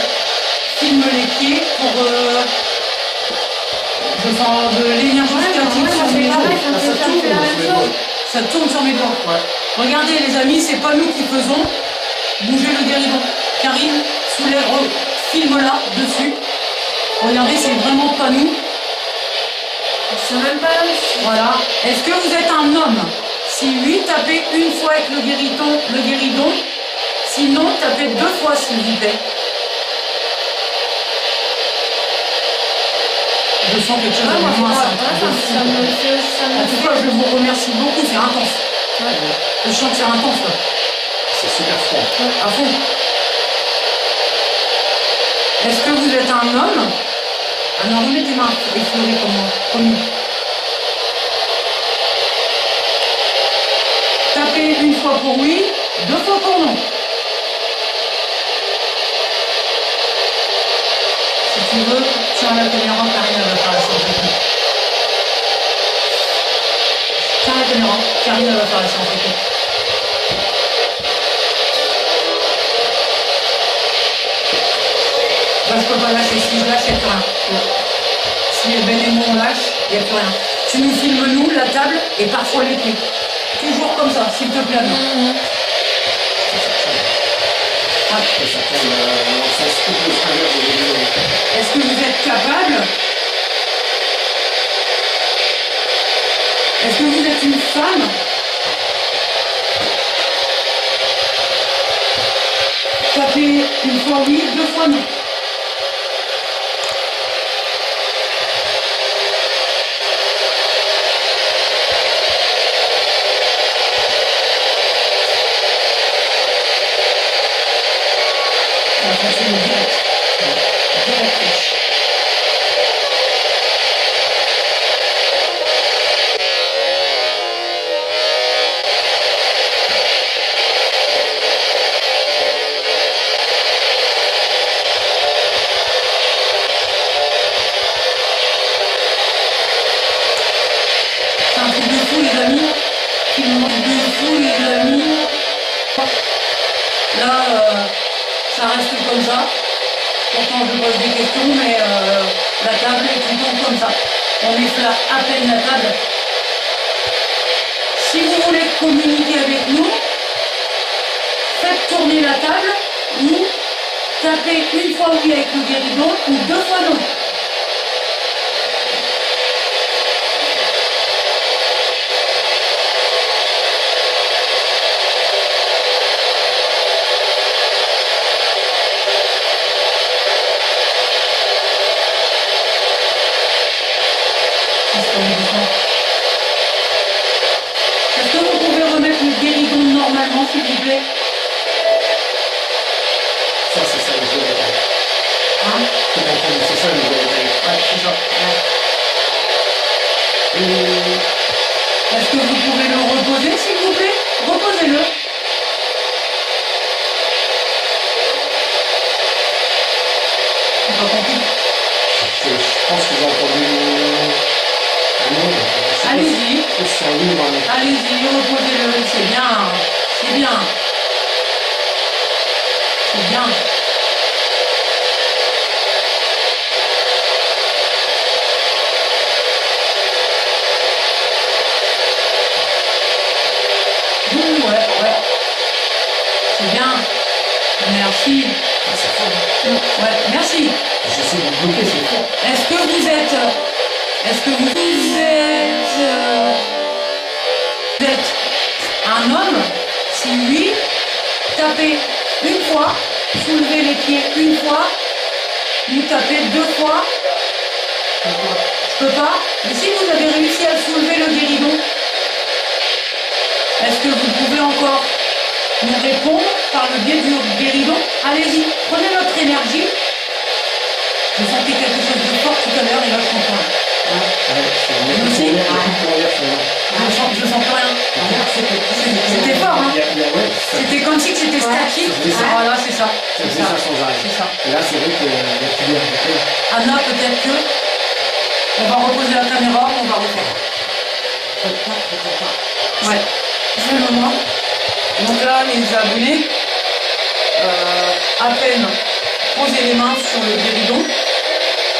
Filme les pieds pour... Je sens de l'énergie statique sur mes doigts. Ça tourne sur mes doigts. Ouais. Regardez, les amis, c'est pas nous qui faisons bouger le guéridon. Karine, soulève, filme-la dessus. Regardez, c'est vraiment pas nous. C'est même pas là. Voilà. Est-ce que vous êtes un homme? Si oui, tapez une fois avec le guéridon. Sinon, tapez deux fois, s'il vous plaît. Je sens quelque chose de moins En tout cas, je vous remercie beaucoup, c'est intense. Ouais. Je sens que c'est intense là. C'est super froid. À fond. Est-ce que vous êtes un homme? Ah non, remettez tes mains effleurées comme moi. Promis. Tapez une fois pour oui, deux fois pour non. Si tu veux, tiens la caméra, Karine va faire la séance. Tiens la caméra, Karine va faire la séance. Bah, je peux pas lâcher, si je lâche, il n'y a plus rien. Si Ben et moi on lâche, il n'y a plus rien. Tu nous filmes nous, la table, et parfois les pieds. Toujours comme ça, s'il te plaît. Est-ce que vous êtes capable? Est-ce que vous êtes une femme? Tapez une fois oui, deux fois non. Ça fonctionne direct. Direct. Là, ça reste comme ça. Pourtant, je pose des questions, mais la table est plutôt comme ça. On effleure à peine la table. Si vous voulez communiquer avec nous, faites tourner la table ou tapez une fois oui avec le guéridon ou deux fois non. Est-ce que vous pouvez remettre le guéridon normalement, s'il vous plaît? Ça, c'est ça, le jeu détail. Hein? C'est ça, le jeu détail. Ouais, c'est ça. Est-ce que vous pouvez le reposer, s'il vous plaît? Reposez-le. J'ai pas compris. Je pense que j'ai entendu un nom. Allez-y. C'est un livre. Allez-y, reposez-le. C'est bien. C'est bien. C'est bien. Ouais. C'est bien. Merci. C'est fort. Ouais, merci. J'essaie de bloquer, c'est fort. Est-ce que vous êtes un homme? Si oui, tapez une fois, soulevez les pieds une fois, vous tapez deux fois. Je peux pas. Mais si vous avez réussi à soulever le guéridon, est-ce que vous pouvez encore nous répondre par le biais du guéridon? Allez-y, prenez votre énergie. Je sentais quelque chose de fort tout à l'heure et là je comprends. C'est Je sens plus rien. C'était fort, hein? C'était comme si c'était statique. Voilà, c'est ça. C'est ça sans arrêt. C'est ça. Et là, c'est vrai que la filière Anna, peut-être que on va reposer la caméra, on va refaire. Ouais, c'est le moment. Donc là, les abonnés, à peine poser les mains sur le guéridon.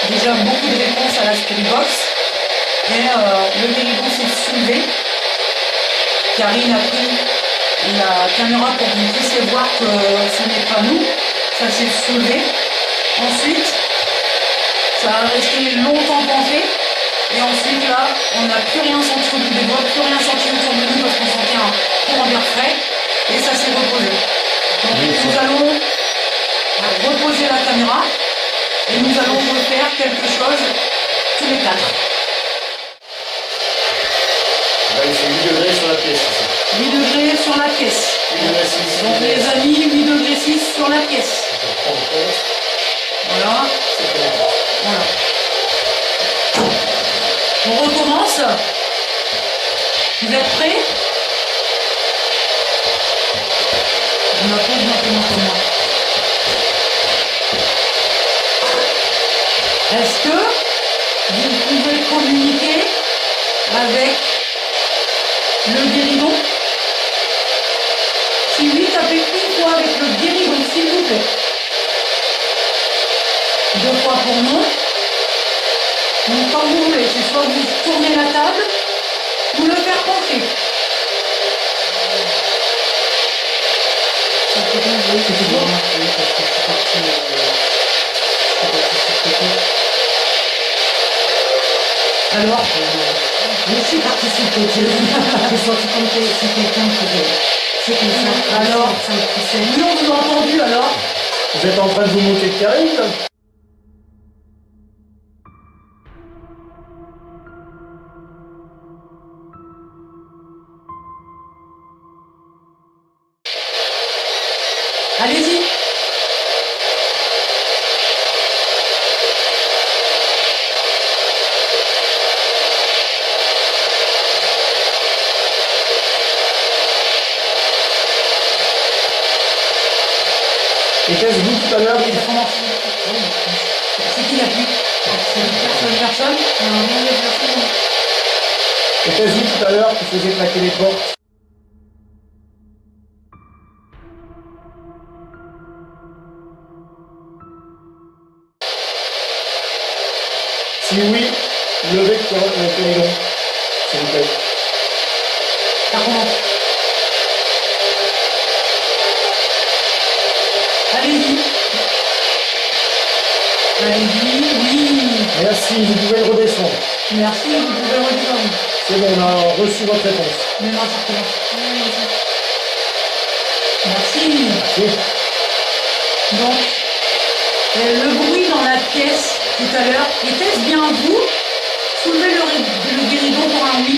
Déjà beaucoup de réponses à la Spirit Box. Et le guéridon s'est soulevé. Karine a pris la caméra pour que vous puissiez voir que ce n'est pas nous. Ça s'est soulevé. Ensuite, ça a resté longtemps penché. Et ensuite, là, on n'a plus rien senti au bout des doigts, plus rien senti autour de nous parce qu'on sentait un courant d'air frais. Et ça s'est reposé. Donc, nous allons reposer la caméra. Et nous allons refaire quelque chose tous les quatre. Il fait 8 degrés sur la pièce. 8 degrés sur la pièce. 8 degrés 6. Donc les amis, 8 degrés 6 sur la pièce. Voilà. Voilà. On recommence. Vous êtes prêts? On a pause maintenant pour moi. Est-ce que vous pouvez communiquer avec le guéridon? Si oui, tapez une fois avec le guéridon, s'il vous plaît. Deux fois pour non. Donc quand vous voulez, c'est soit vous tournez la table ou le faire pencher. Alors, je suis partie sur le côté. J'ai senti comme si quelqu'un faisait. C'est comme ça. Alors, ça me poussait. oui, on vous a entendu alors. Vous êtes en train de vous moquer de Karine? Allez-y. Était-ce vous tout à l'heure? C'est qui la pluie? Personne? Était-ce vous tout à l'heure qui faisait claquer les portes? Si oui, levez le péridon, s'il vous plaît. Ça commence. Allez-y. Allez-y, oui. Merci, vous pouvez le redescendre. Merci, vous pouvez redescendre. C'est bon, on a reçu votre réponse. Mais non, ça recommence. Merci. Merci. Donc, le bruit dans la pièce tout à l'heure, était-ce bien vous? Soulevez le guéridon pour un oui.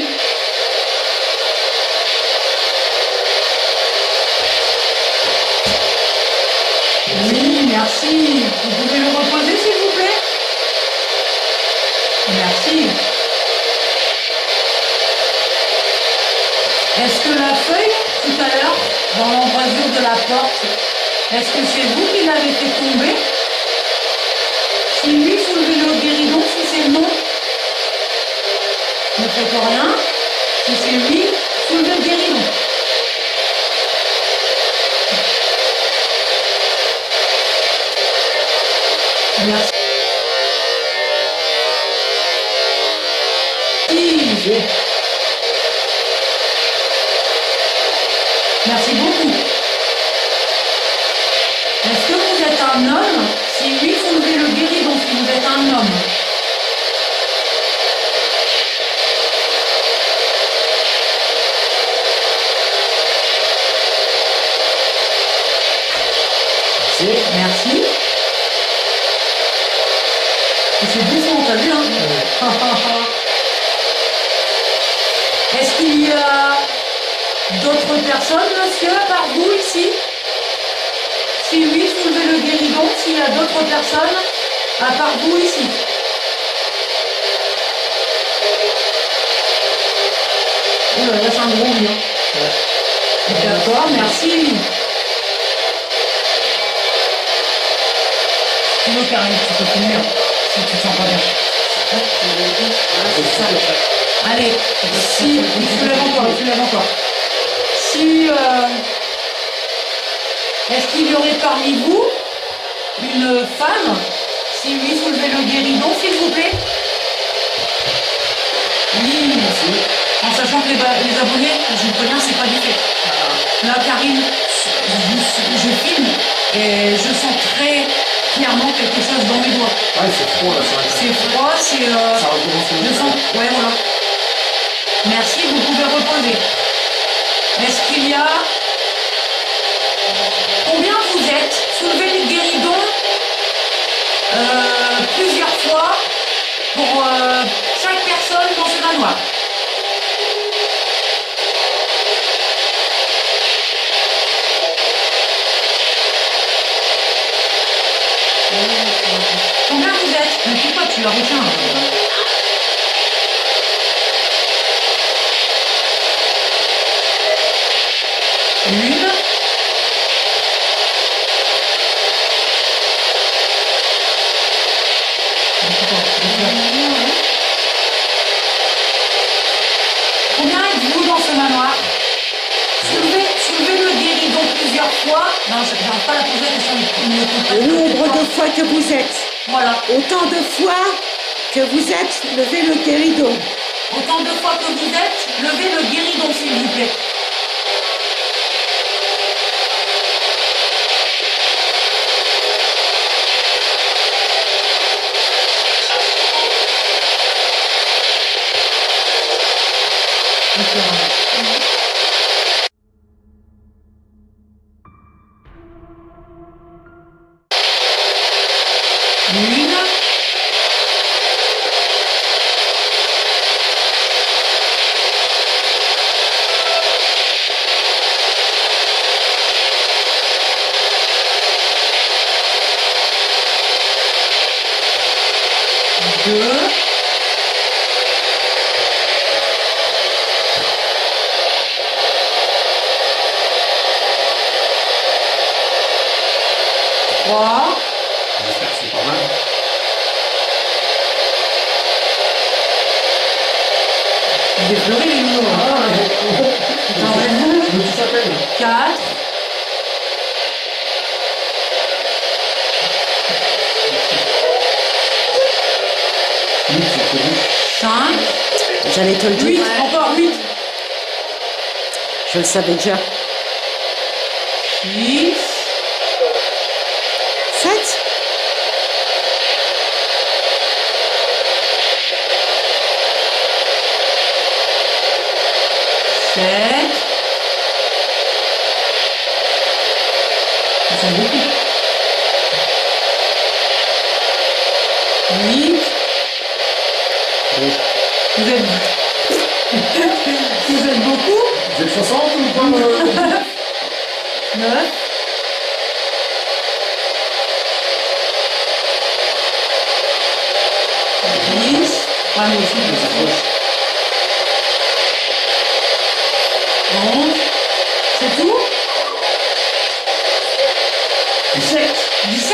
Oui, merci. Vous pouvez le reposer s'il vous plaît? Merci. Est-ce que la feuille, tout à l'heure, dans l'embrasure de la porte, est-ce que c'est vous qui l'avez fait tomber? Si oui, soulevez le guéridon. Si c'est non, ne faites rien. Si c'est oui, soulevez le guéridon. Merci. Merci beaucoup. Est-ce que vous êtes un homme? Si oui, soulevez le guéridon si vous êtes un homme. Merci. C'est doucement, t'as vu, hein? Est-ce qu'il y a d'autres personnes, monsieur, à part vous, ici? Si oui, soulevez le guéridon s'il y a d'autres personnes, à part vous, ici. Oh là là, c'est un gros oui, hein. Ouais. D'accord, merci. Tu veux, Karine, tu peux finir, si tu te sens pas bien. Allez, si, il se lève encore. Si, est-ce qu'il y aurait parmi vous une femme? Si oui, soulevez le guéridon, s'il vous plaît. Oui, merci. En sachant que les abonnés, je vous préviens, c'est pas du fait. Là, Karine, je filme et je sens très clairement quelque chose dans mes doigts. Ouais, c'est froid là, c'est froid, c'est... Ça recommence le je sens... Ouais, voilà. Merci, vous pouvez reposer. Est-ce qu'il y a... Combien vous êtes? Soulevez le guéridon plusieurs fois pour chaque personne dans ce manoir. Combien vous êtes? Mais pourquoi tu la retiens? Une. Combien êtes-vous dans ce manoir? Soulevez le guéridon plusieurs fois. Non, je n'arrive pas à la poser la question. Le nombre de fois que vous êtes. Voilà. Autant de fois que vous êtes, levez le guéridon. Autant de fois que vous êtes, levez le guéridon, s'il vous plaît. Une. Deux. Trois. J'espère que c'est pas mal. J'ai pleuré les mots. Comment tu s'appelles? 4. 5, J'allais te le 8, dire. encore 8, Je le savais déjà. 6, 7. 7. Ça fait beaucoup. 8. Vous êtes... Vous êtes beaucoup. Vous êtes 60 ou pas 9. 10. Ah, mais aussi, 11. C'est tout 17. 17.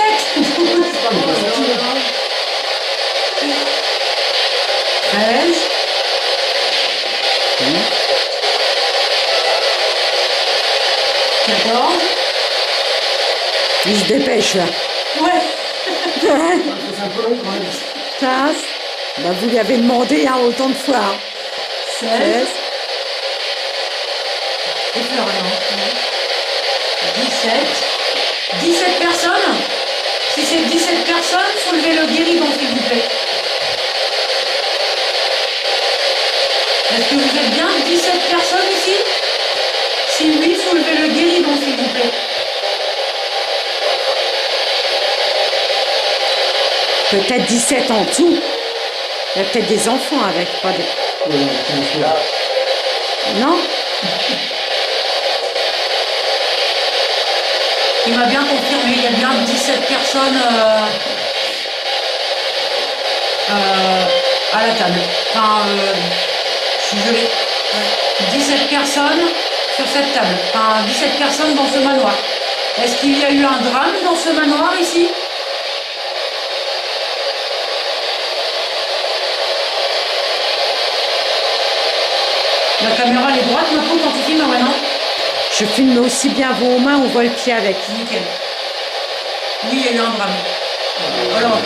13. 14. Il se dépêche là. Ouais. C'est un peu long quand même. 15. Bah, vous lui avez demandé hein, autant de fois. Hein. 16. 16. Et Florian. 17. 17 personnes. Si c'est 17 personnes, soulevez le guéridon, s'il vous plaît. Est-ce que vous êtes bien 17 personnes ici? Si oui, soulevez le guéridon, s'il vous plaît. Peut-être 17 en tout. Il y a peut-être des enfants avec, pas des... Non? Il m'a bien confirmé, il y a bien 17 personnes à la table. Enfin, je suis gelée. 17 personnes sur cette table. Enfin, 17 personnes dans ce manoir. Est-ce qu'il y a eu un drame dans ce manoir ici? La caméra elle est droite, maintenant quand tu filmes, ouais, non? Je filme aussi bien vos mains, on voit le pied avec. Nickel. Oui, il y a eu un drame. Alors,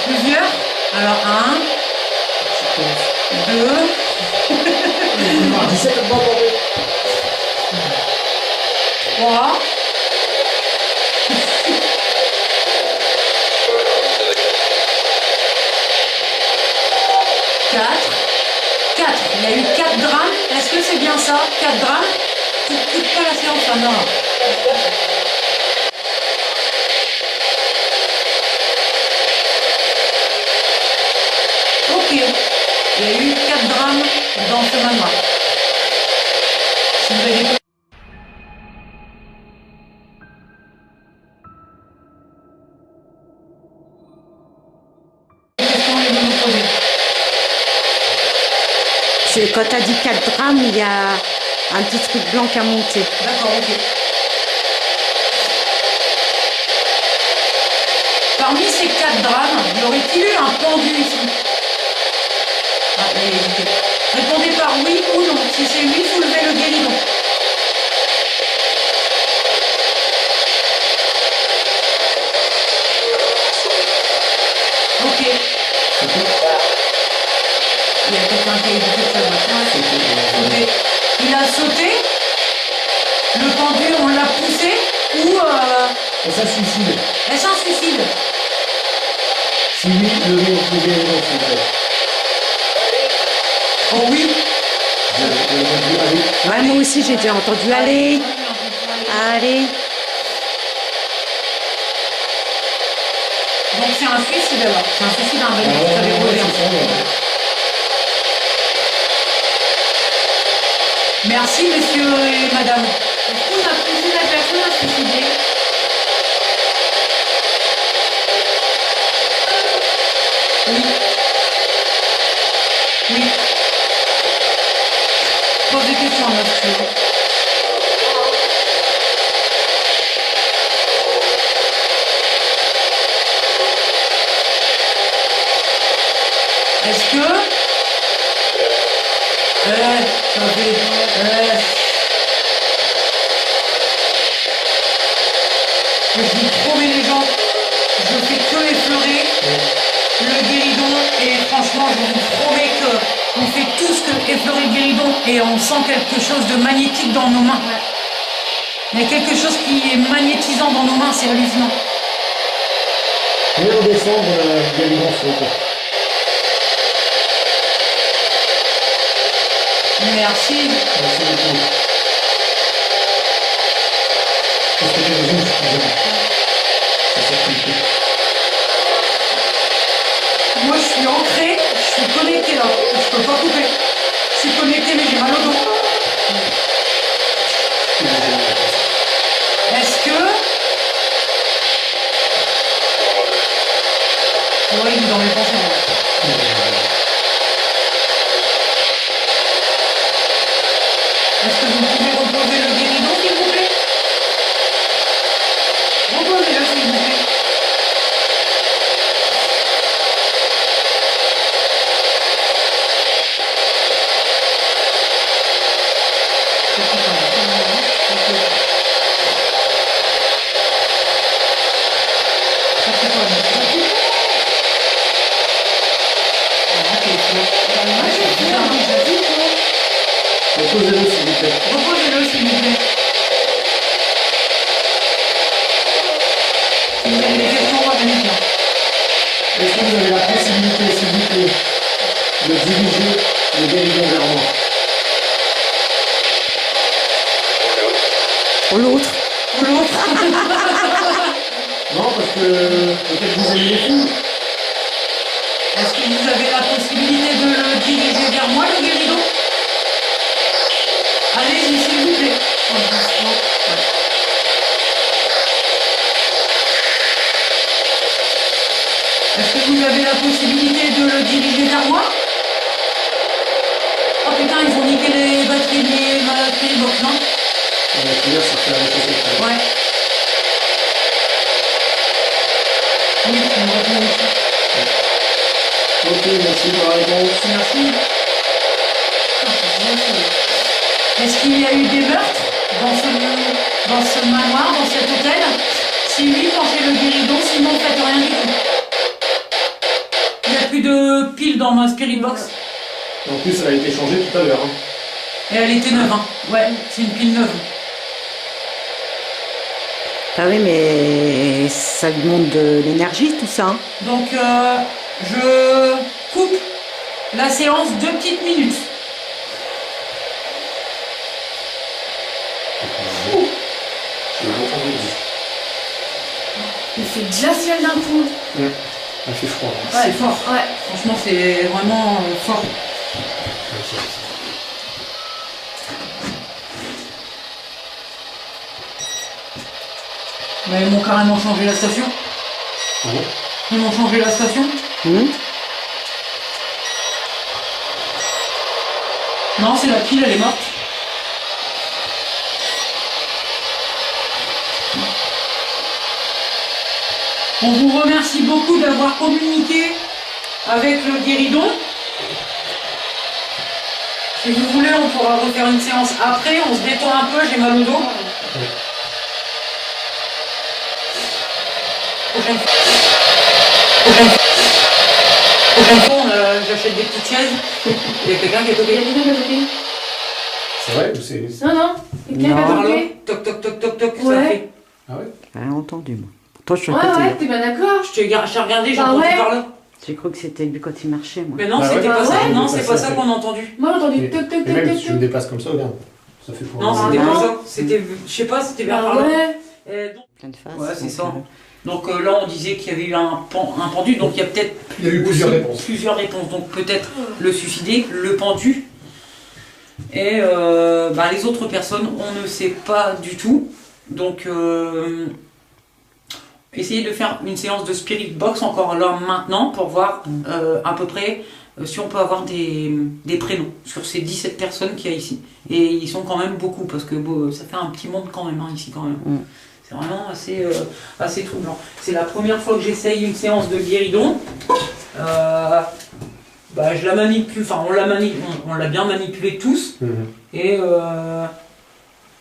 plusieurs. Alors, 1, 2, 17 pas 3, 4. 4. Il y a eu 4 drames. Est-ce que c'est bien ça? 4 drames? Tu ne quittes pas la séance, ah non. Ok. Il y a eu 4 drames dans ce manoir. Si vous avez des questions, les vous nous poser. C'est quand t'as dit 4 drames, il y a un petit truc blanc qui a monté. D'accord, ok. Parmi ces 4 drames, y aurait-il eu un pendu ici? Ah, il est hésité. Répondez par oui ou non. Si c'est oui, soulevez le guéridon. Ok. Il y a quelqu'un qui a hésité de savoir. Ok. Il a sauté. Le pendu, on l'a poussé. Ou Ça suicide. est-ce un suicide? Si oui, levez le guéridon, s'il vous plaît. Oh oui. Allez. Ouais, moi aussi j'ai déjà entendu. Allez, allez. Donc c'est un suicide alors. C'est un suicide Ah, invalide. Vous savez poser, hein. Merci messieurs et madame. Est-ce qu'on a poussé la personne à se suicider? Oui. Oui. Pose des questions, monsieur. Est-ce que... ça fait... Je dis trop les gens. Je fais que effleurer. le guéridon et franchement, je vous promets qu'on fait tout ce que effleurer le guéridon et on sent quelque chose de magnétique dans nos mains. Il y a quelque chose qui est magnétisant dans nos mains, c'est hallucinant. Mieux au décembre, guéridon saute. Merci. Merci beaucoup. Parce que j'ai besoin, excusez-moi. Ça s'est compliqué. Moi, je suis ancrée, je suis connectée là. Je peux pas couper. Je suis connectée, mais j'ai mal au dos. Est-ce que... Ouais, il est dans mes pensées. Est-ce que vous pouvez reposer le guéridon, s'il vous plaît? Reposez-le, s'il vous plaît. Reposez-le, s'il vous plaît. Reposez-le, s'il vous plaît. Si vous avez des questions, revenez. Est-ce que vous avez la possibilité, s'il vous plaît, de diriger le guéridon vers moi? Pour l'autre. Ou l'autre. Non, parce que peut-être que vous avez les filles. Est-ce que vous avez la possibilité de le diriger vers moi, le guéridon? Allez-y, s'il vous plaît. Est-ce que vous avez la possibilité de le diriger vers moi? Oh putain, ils ont niqué les batteries de ma box, non? On va finir sur faire la chose. Ouais. Oui, tu me réponds aussi. Ok, merci pour la réponse. Merci. Est-ce qu'il y a eu des meurtres dans ce manoir, dans cet hôtel? Si oui, penchez le guéridon, sinon faites rien du tout. Il n'y a plus de piles dans ma spirit box. En plus, elle a été changée tout à l'heure. Hein. Et elle était neuve, hein. Ouais, c'est une pile neuve. Ah oui, mais ça lui demande de l'énergie, tout ça. Hein. Donc, je coupe la séance 2 petites minutes. Je l'entends dire. Il fait glacial d'un coup. Elle fait froid. Ouais, c'est fort. Ouais. Franchement, c'est vraiment fort. Mais ils m'ont carrément changé la station. Ah bon? Ils m'ont changé la station. Non, c'est la pile, elle est morte. On vous remercie beaucoup d'avoir communiqué avec le guéridon. Si vous voulez, on pourra refaire une séance après. On se détend un peu, j'ai mal au dos. Prochaine fois, j'achète des petites chaises. Il y a quelqu'un qui est Il y a toqué. quelqu'un qui a toqué. C'est vrai ou c'est. Non, non. Quelqu'un qui a Par là, toqué. toc toc toc toc toc, ça Ouais. fait. Ah ouais? J'ai rien entendu, moi. Pourtant, je suis à Ouais, côté. ouais, hein. t'es bien d'accord. J'ai regardé, j'ai Bah entendu ouais. par là. J'ai cru que c'était lui quand il marchait, moi. Mais non, Bah c'était ouais. pas ça. Ouais. Non, c'est pas ça fait. qu'on a entendu. Moi, j'ai entendu Et- toc toc et toc même toc si je me toc. déplace comme ça, regarde. Ça fait pour. Non, Ah, c'était non. pas ça. C'était, je sais pas, c'était vers Ah par là. ouais. Et donc- Pleine face. Ouais, c'est donc, ça. Donc là, on disait qu'il y avait eu un pendu, donc il y a peut-être Il y a eu plusieurs aussi réponses. plusieurs réponses. Donc peut-être le suicidé, le pendu, et les autres personnes, on ne sait pas du tout. Donc essayez de faire une séance de spirit box encore là maintenant pour voir à peu près si on peut avoir des prénoms sur ces 17 personnes qu'il y a ici. Et ils sont quand même beaucoup parce que ça fait un petit monde quand même hein, ici quand même. C'est vraiment assez troublant. C'est la première fois que j'essaye une séance de guéridon. Je la manipule, enfin on l'a bien manipulé tous. Et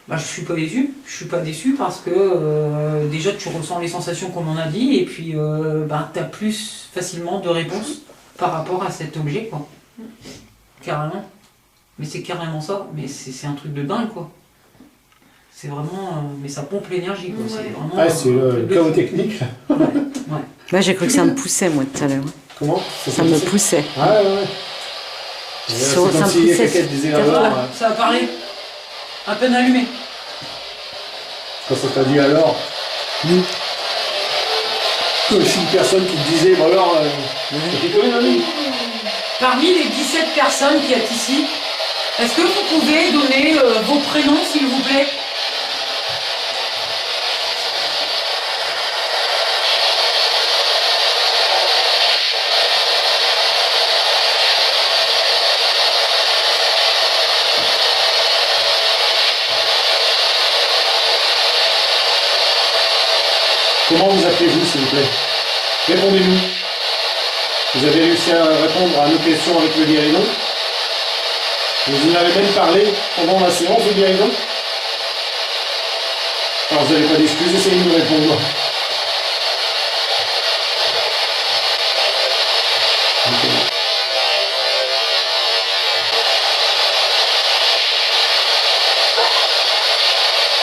Bah, je suis pas déçu. Je suis pas déçu parce que déjà tu ressens les sensations comme on a dit et puis bah, tu as plus facilement de réponses par rapport à cet objet, quoi. Carrément. Mais c'est carrément ça. Mais c'est un truc de dingue, quoi. C'est vraiment... mais ça pompe l'énergie, quoi. C'est vraiment... Ah, c'est le chaos technique. Ouais. Moi, j'ai cru que ça me poussait, moi, tout à l'heure. Comment? Ça me poussait. Ah ouais, ouais. C'est Ça comme me si poussait. quelqu'un disait Voilà. alors, Ça a parlé. À peine allumé. quand ça t'a dit alors, que je suis une personne qui te disait, bon alors, c'était quand même un ami. Parmi les 17 personnes qui êtes ici, est-ce que vous pouvez donner vos prénoms, s'il vous plaît? Comment vous appelez-vous, s'il vous plaît? Répondez-nous. Vous avez réussi à répondre à nos questions avec le guéridon? Vous en avez même parlé pendant la séance de guéridon? Alors vous n'avez pas d'excuses, essayez de nous répondre.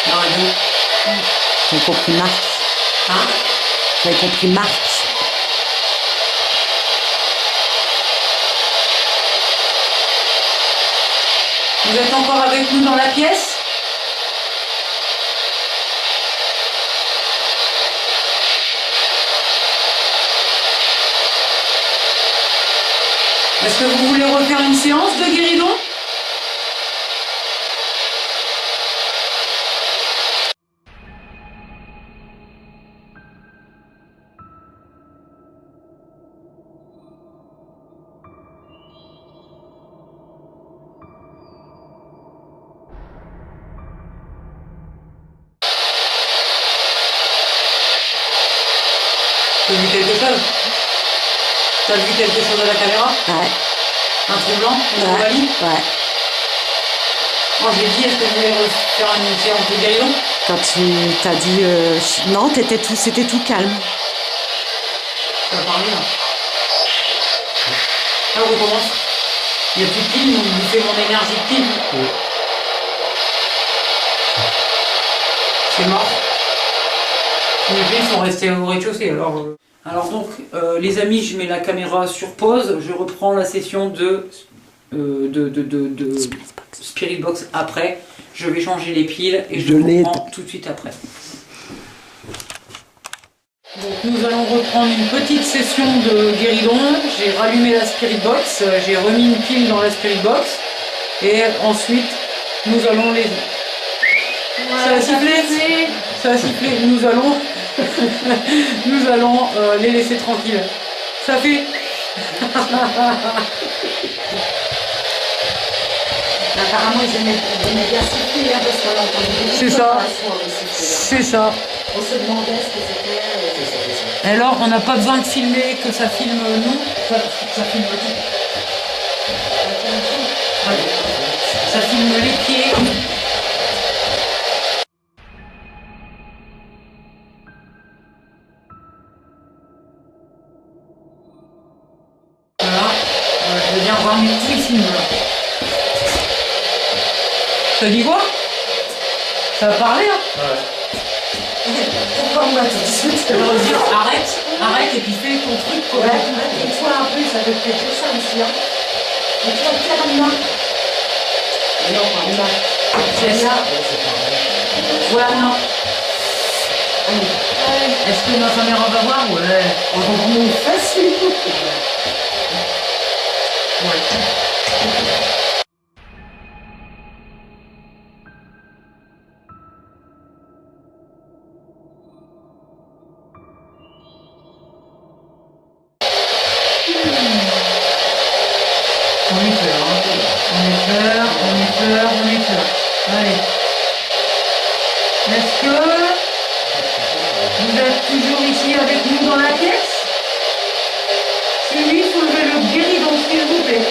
La radio. J'ai compris Marc. Hein? J'ai compris Marc. Vous êtes encore avec nous dans la pièce? Est-ce que vous voulez refaire une séance de guéridon? T'as vu quelque chose? T'as vu quelque chose à la caméra? Ouais. Un trou blanc? Une Ouais. anomalie? Ouais. Moi j'ai dit, est-ce que vous voulez refaire une séance de guéridon? Quand tu t'as dit non, c'était tout calme. Ça va parler là. Là on recommence. Il n'y a plus de pile, donc vous faites mon énergie de pile. C'est mort. Les piles sont restés au rez-de-chaussée. Alors donc, les amis, je mets la caméra sur pause. Je reprends la session de Spirit Box après. Je vais changer les piles et je reprends tout de suite après. Donc nous allons reprendre une petite session de guéridon. J'ai rallumé la Spirit Box, j'ai remis une pile dans la Spirit Box et ensuite nous allons les... Ça a sifflé. Ça a sifflé. Nous allons, nous allons les laisser tranquilles. Ça fait... Apparemment, ils aimaient bien siffler, parce qu'on a entendu. C'est ça. C'est ça. On se demandait ce que c'était. Alors, on n'a pas besoin de filmer que ça filme nous, ça filme tout. Ouais. Ça filme les pieds. Voilà. Je veux bien voir mes petits films là. Ça dit quoi? Ça va parler hein? Pourquoi moi tout de suite Ça veut dire arrête et puis fais ton truc quoi. Ouais, et toi un peu, ça peut peut-être dire ça aussi. Hein. Et toi, faire une main. Non, pas une main. C'est ça. Voilà, non. Est-ce que ma caméra va voir? Ouais. On va vraiment facile. On est peur, hein. On est peur. Allez. Est-ce que vous êtes toujours ici avec nous dans la pièce? Si oui, soulevez le guéridon, s'il vous plaît.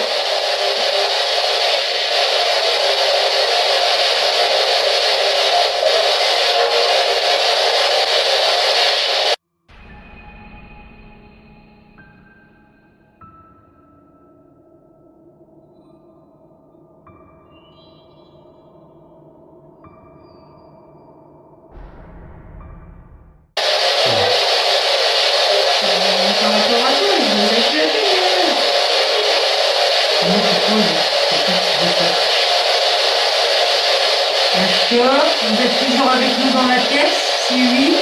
Est-ce que vous êtes toujours avec nous dans la pièce? Si oui,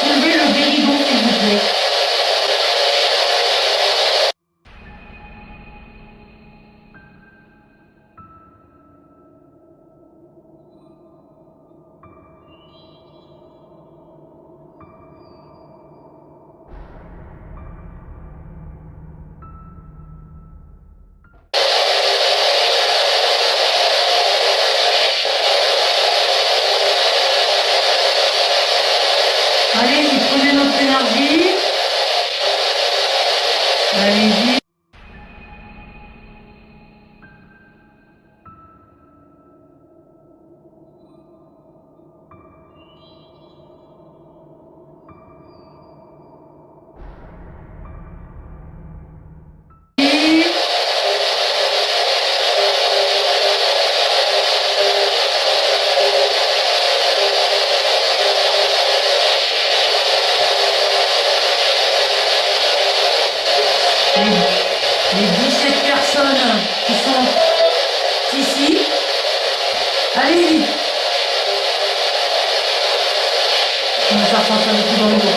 soulevez le guéridon s'il vous plaît. Allez-y, prenez notre énergie. Allez-y. Les 17 personnes qui sont ici, allez-y. On va faire sentir le coup dans le dos.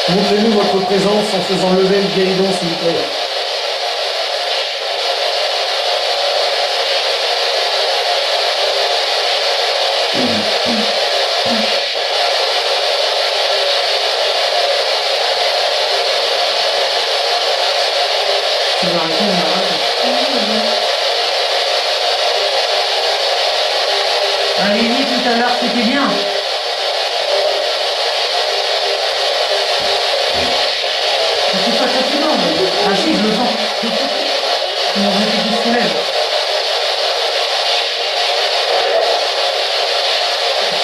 Montrez-nous votre présence en faisant lever le guéridon, s'il vous plaît. Tu vas arrêter, on arrête. Allez-y, tout à l'heure, c'était bien. C'est pas fatigant. Ah si, je le sens. Mon répétition se lève.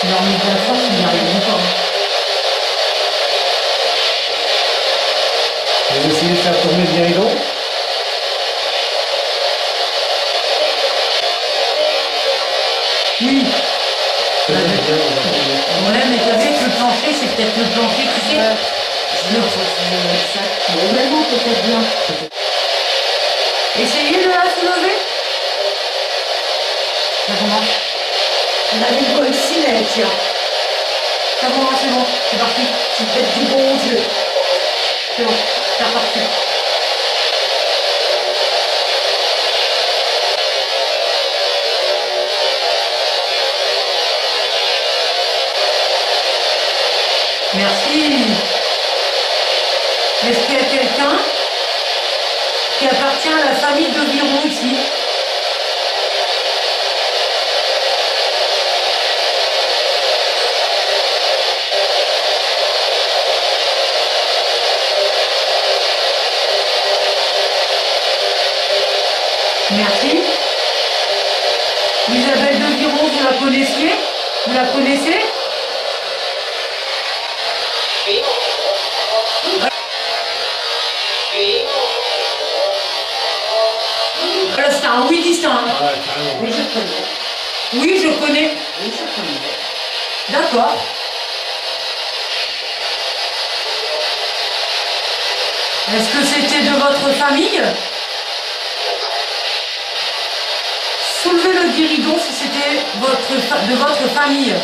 Tu leur mets de la force, ils n'y arriveront pas. Vous essayez de faire tourner le guéridon. Oui. C'est bien, Ouais, mais t'as vu que le plancher, c'est peut-être le plancher, tu sais. Je le retrouve ça. Mais vraiment, peut-être bien. Essayez de la soulever. Ça commence. On avait une bonne silette, tiens. Ça commence, c'est bon. C'est parti. Tu fais du bon Dieu. C'est bon. C'est reparti. Merci. Est-ce qu'il y a quelqu'un qui appartient à la famille de Viron ici? Merci. Isabelle de Viron, vous la connaissiez? Vous la connaissez? Voilà, c'est un oui distinct. Ouais, carrément. Oui, je connais. Oui, je connais. Oui, je connais. D'accord. Est-ce que c'était de votre famille? Soulevez le guéridon si c'était de votre famille.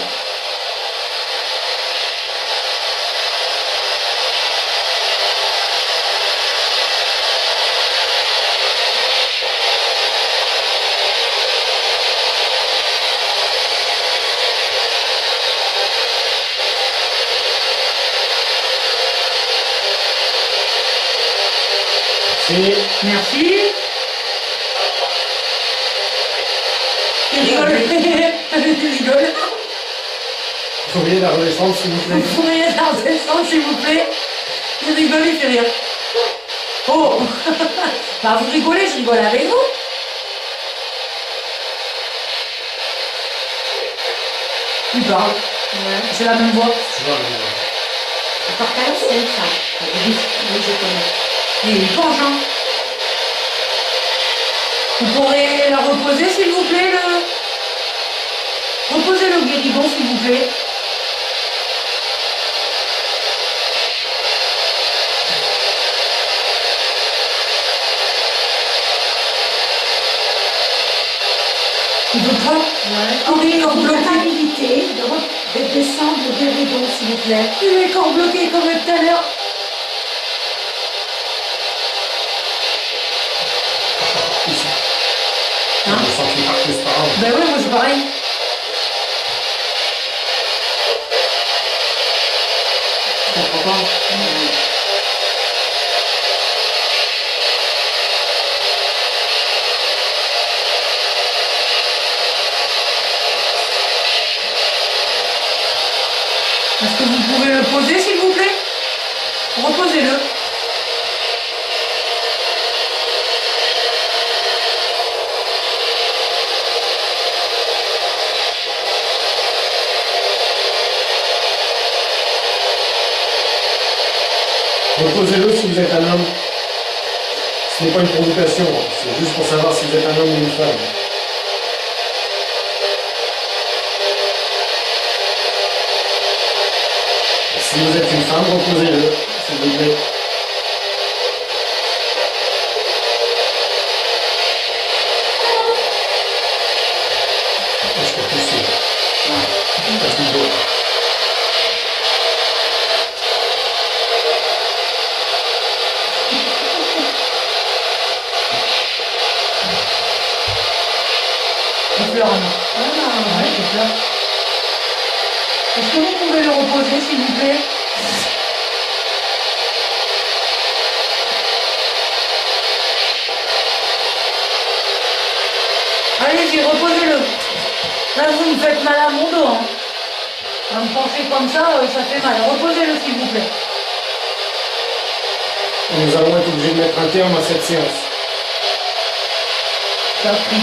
C'est Merci. Il rigole. Il rigole. vous pourriez la redescendre, s'il vous plaît. Vous pourriez la redescendre, s'il vous plaît? Il rigole, il fait rire. Oh. Bah vous rigolez, je rigole avec vous. Il parle. Ouais. C'est la même voix. Tu vois, mais, Par quelle c'est ça? Oui, oui, je connais. Et il penche, hein. Vous pourrez la reposer, s'il vous plaît, Reposez le guéridon, s'il vous plaît. Il veut pas. Ouais. Il est encore bloqué. Capacité de descendre le guéridon, s'il vous plaît. Il est encore bloqué comme tout à l'heure. Ici. Hein? Je sens qu'il part plus par là. Ben oui, moi c'est pareil. Je comprends pas. Est-ce que vous pouvez le poser s'il vous plaît? Reposez-le. Reposez-le si vous êtes un homme. Ce n'est pas une provocation, c'est juste pour savoir si vous êtes un homme ou une femme. Si vous êtes une femme, reposez-le, s'il vous plaît. Je peux pousser. Pas plus beau. Il pleure, Anna. Ouais, il pleure. Est-ce que vous pouvez le reposer s'il vous plaît? Allez-y, reposez-le. Là, vous me faites mal à mon dos. Hein. À me pencher comme ça, ça fait mal. Reposez-le, s'il vous plaît. Nous allons être obligés de mettre un terme à cette séance. Ça a pris.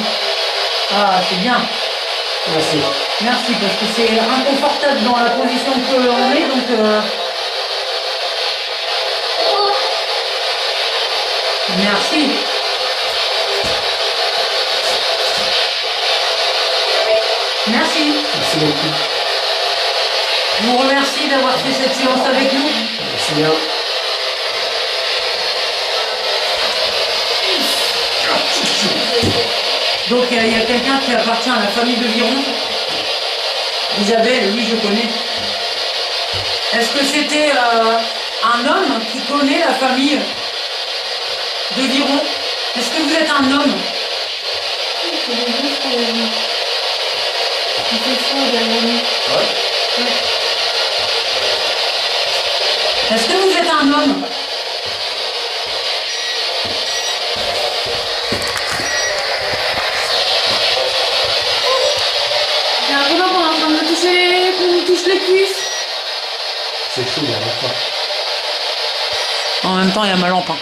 Ah, c'est bien. Merci. Merci, parce que c'est inconfortable dans la position que l'on est, donc... Merci. Merci. Merci beaucoup. Je vous remercie d'avoir fait cette séance avec nous. Merci bien. Donc il y a quelqu'un qui appartient à la famille de Viron. Isabelle, oui, je connais. Est-ce que c'était un homme qui connaît la famille de Viron? Est-ce que vous êtes un homme? Est-ce que vous êtes un homme? J'ai l'impression qu'on est en train de me toucher, qu'on me touche les cuisses. C'est chaud derrière toi. En même temps, il y a ma lampe. Hein.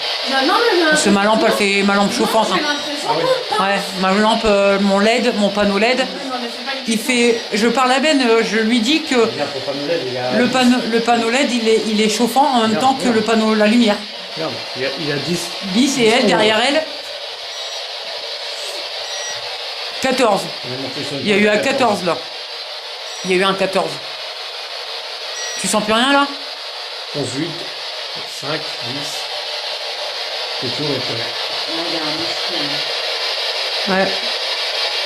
Non, mais j'ai Parce que ma lampe, elle fait ma lampe chauffante. J'ai Hein. l'impression Ah oui. qu'on parle. Ouais, ma lampe, mon LED, mon panneau LED, Non, mais c'est pas du il tout. fait. Je parle à Ben, je lui dis que Regarde pour pas nous l'aide, il y a... le panneau LED, il est chauffant en même Regarde, temps que regarde. le panneau, la lumière. Regarde, il y a 10. Bis et elle, derrière elle, 14. Il y a eu un 14 là. Il y a eu un 14. Tu sens plus rien là? 11, 8, 5, 10. C'est tout, et puis... Ouais.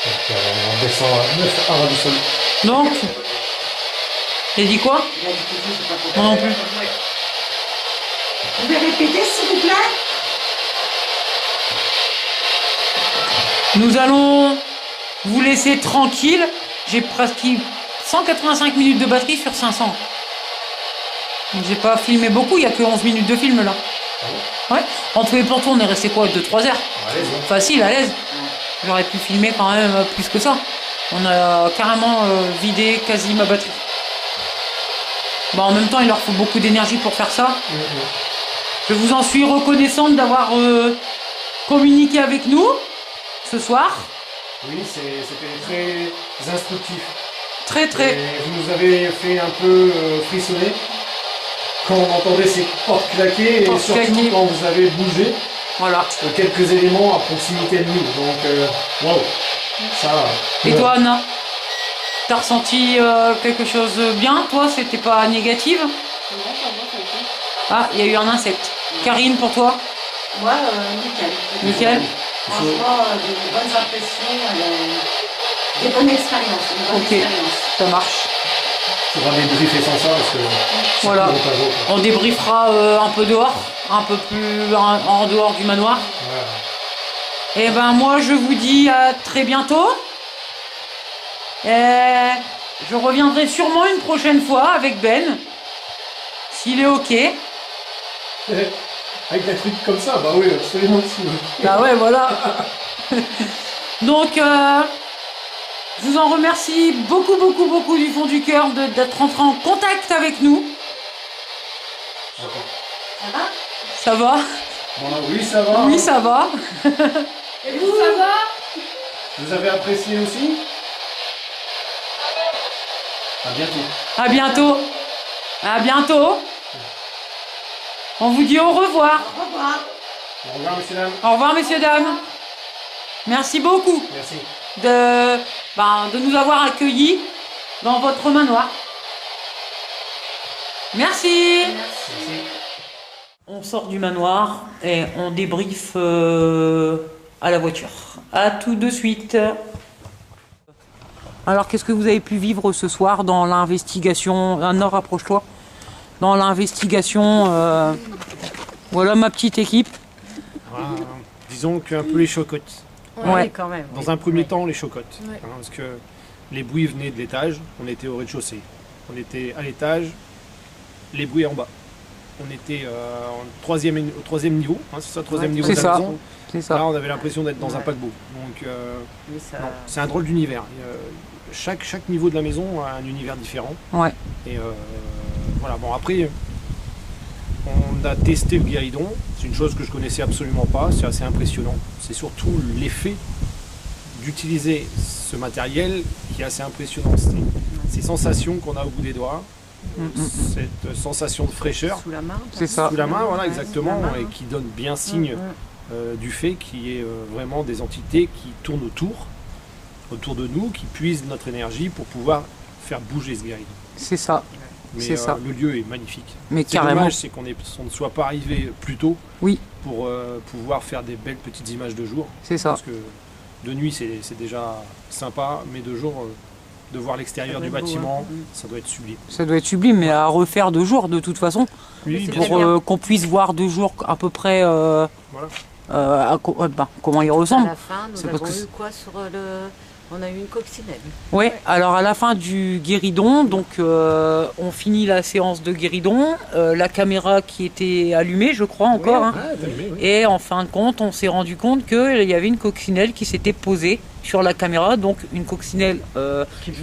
Donc, on descend à 9 à du sol. Donc, j'ai dit quoi? Moi non plus. Vous pouvez répéter, s'il vous plaît? Nous allons vous laisser tranquille. J'ai presque 185 minutes de batterie sur 500. J'ai pas filmé beaucoup, il n'y a que 11 minutes de film là. Ouais. En tout et pour tout, on est resté quoi? 2-3 heures. Allez-y. Facile, à l'aise. J'aurais pu filmer quand même plus que ça. On a carrément vidé quasi ma batterie. Bon, en même temps, il leur faut beaucoup d'énergie pour faire ça. Je vous en suis reconnaissante d'avoir communiqué avec nous ce soir. Oui, c'était très instructif. Très très. Et vous nous avez fait un peu frissonner quand on entendait ces portes claquer et Portes surtout claquer. quand vous avez bougé Voilà. quelques éléments à proximité de nous. Donc, waouh, ça. Et toi, Anna, t'as ressenti quelque chose de bien? Toi, c'était pas négative? Non, ça va, ça a été. Ah, il y a eu un insecte. Karine, pour toi? Moi, nickel. Nickel. Franchement, j'ai de bonnes impressions. Des bonnes expériences. Une bonne Ok. expérience. Ça marche. On va débriefer sans ça parce que Voilà. ça compte pas beaucoup. On débriefera un peu dehors, un peu plus en dehors du manoir. Voilà. Et ben moi je vous dis à très bientôt. Et je reviendrai sûrement une prochaine fois avec Ben. S'il est ok. Avec des trucs comme ça, bah oui, absolument. Bah ouais, voilà. Donc, je vous en remercie beaucoup, beaucoup, beaucoup du fond du cœur d'être rentré en contact avec nous. Ça va? Ça va? Bon, oui, ça va. Oui, ça va. Et vous, ça va? Vous avez apprécié aussi? À bientôt. À bientôt. À bientôt. On vous dit au revoir. Au revoir. Au revoir, messieurs, dames. Au revoir, messieurs, dames. Merci beaucoup Merci. de nous avoir accueillis dans votre manoir. Merci. Merci. On sort du manoir et on débriefe à la voiture. À tout de suite. Alors, qu'est-ce que vous avez pu vivre ce soir dans l'investigation? Nord, rapproche-toi. Dans l'investigation, voilà ma petite équipe. Disons qu'un peu les chocottes. Ouais. quand même. Dans un premier temps, les chocottes. Ouais. Hein, parce que les bruits venaient de l'étage, on était au rez-de-chaussée. On était à l'étage, les bruits en bas. On était au troisième niveau, hein, c'est ça, troisième niveau de C'est la ça. maison. C'est ça. Là, on avait l'impression d'être dans un paquebot. Donc, non, c'est un drôle d'univers. Chaque niveau de la maison a un univers différent. Ouais. Et voilà, bon, après, on a testé le guéridon. C'est une chose que je connaissais absolument pas. C'est assez impressionnant. C'est surtout l'effet d'utiliser ce matériel qui est assez impressionnant. Ces sensations qu'on a au bout des doigts, cette sensation de fraîcheur Sous la main. C'est ça. sous la main, voilà, Ouais, exactement, sous la main, et qui donne bien signe du fait qu'il y ait vraiment des entités qui tournent autour de nous, qui puisent notre énergie pour pouvoir faire bouger ce guéridon. C'est ça. Mais C'est ça. le lieu est magnifique. Mais C'est carrément. dommage, c'est qu'on ne soit pas arrivé plus tôt Oui. pour pouvoir faire des belles petites images de jour. C'est ça. Parce que de nuit, c'est déjà sympa, mais de jour, de voir l'extérieur du bâtiment, ça doit être sublime. Ça doit être sublime, mais à refaire de jour de toute façon. Oui, bien Pour sûr. qu'on puisse voir de jour à peu près Voilà. comment il À ressemble. la fin, nous C'est parce avons que eu quoi sur le... On a eu une coccinelle. Oui, alors à la fin du guéridon, donc on finit la séance de guéridon, la caméra qui était allumée, je crois encore, hein. Ah, t'as allumé, oui. Et en fin de compte, on s'est rendu compte qu'il y avait une coccinelle qui s'était posée sur la caméra, donc une coccinelle,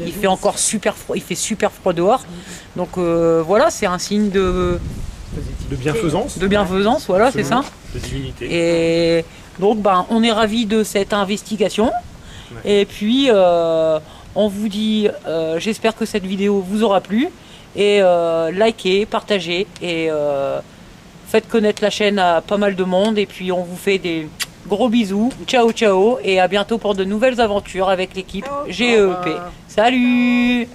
il fait encore super froid, il fait super froid dehors, donc voilà, c'est un signe de De bienfaisance, voilà, c'est ça. de divinité. Et donc, on est ravis de cette investigation. Et puis, on vous dit, j'espère que cette vidéo vous aura plu. Et likez, partagez et faites connaître la chaîne à pas mal de monde. Et puis, on vous fait des gros bisous. Ciao, ciao. Et à bientôt pour de nouvelles aventures avec l'équipe GEEP. Salut!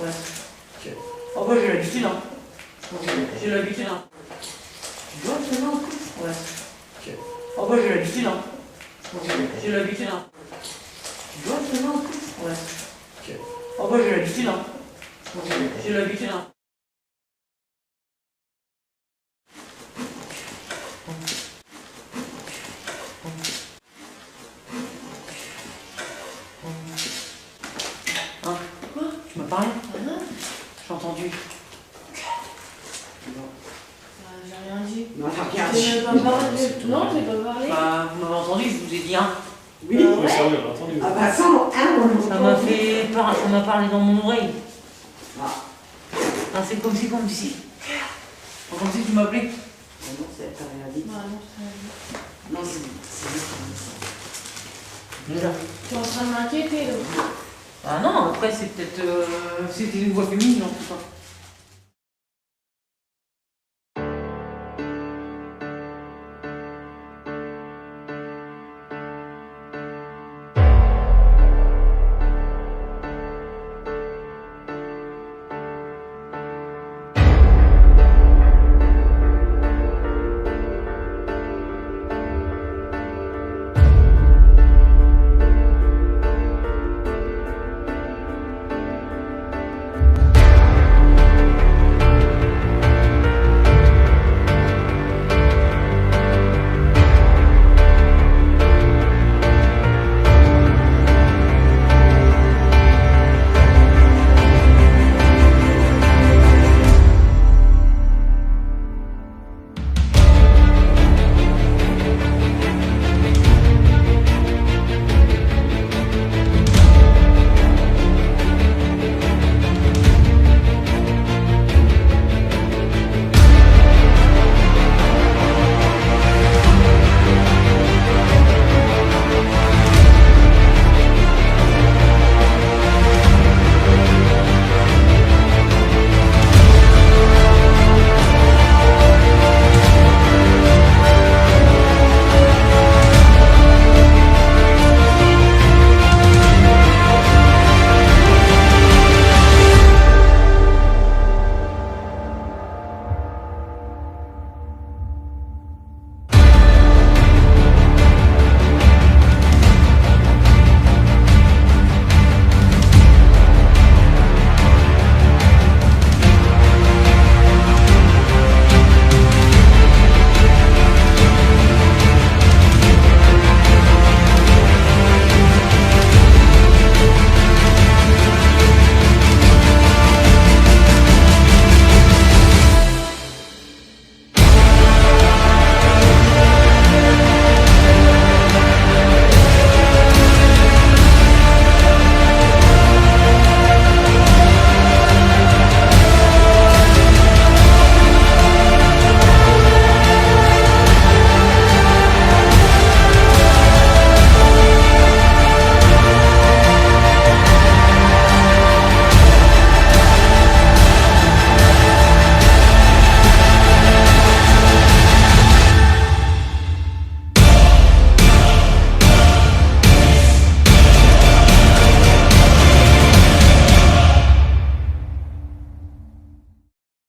Ouais. Oh bah j'ai l'habitude, hein. J'ai l'habitude, hein. Ouais. Oh bah j'ai l'habitude, hein. J'ai l'habitude, hein. Ouais. Oh bah j'ai l'habitude, hein. J'ai l'habitude, hein. Hein? Quoi? Tu m'as parlé? J'ai entendu. J'ai rien dit. Non, t'as rien J'ai pas parlé. Non, j'ai pas parlé. Bah, vous m'avez entendu, je vous ai dit, hein. Oui. Oui, ça, oui, on a entendu. Ah bah ça, on Ça m'a fait peur, ça m'a parlé dans mon oreille. Ah. Ah, c'est comme si, comme si tu m'appelais. Non, t'as rien dit. Ah, non, c'est rien dit. Non, c'est Déjà. Tu es en train de m'inquiéter là. Ah non, après c'est peut-être c'était une voix féminine en tout cas.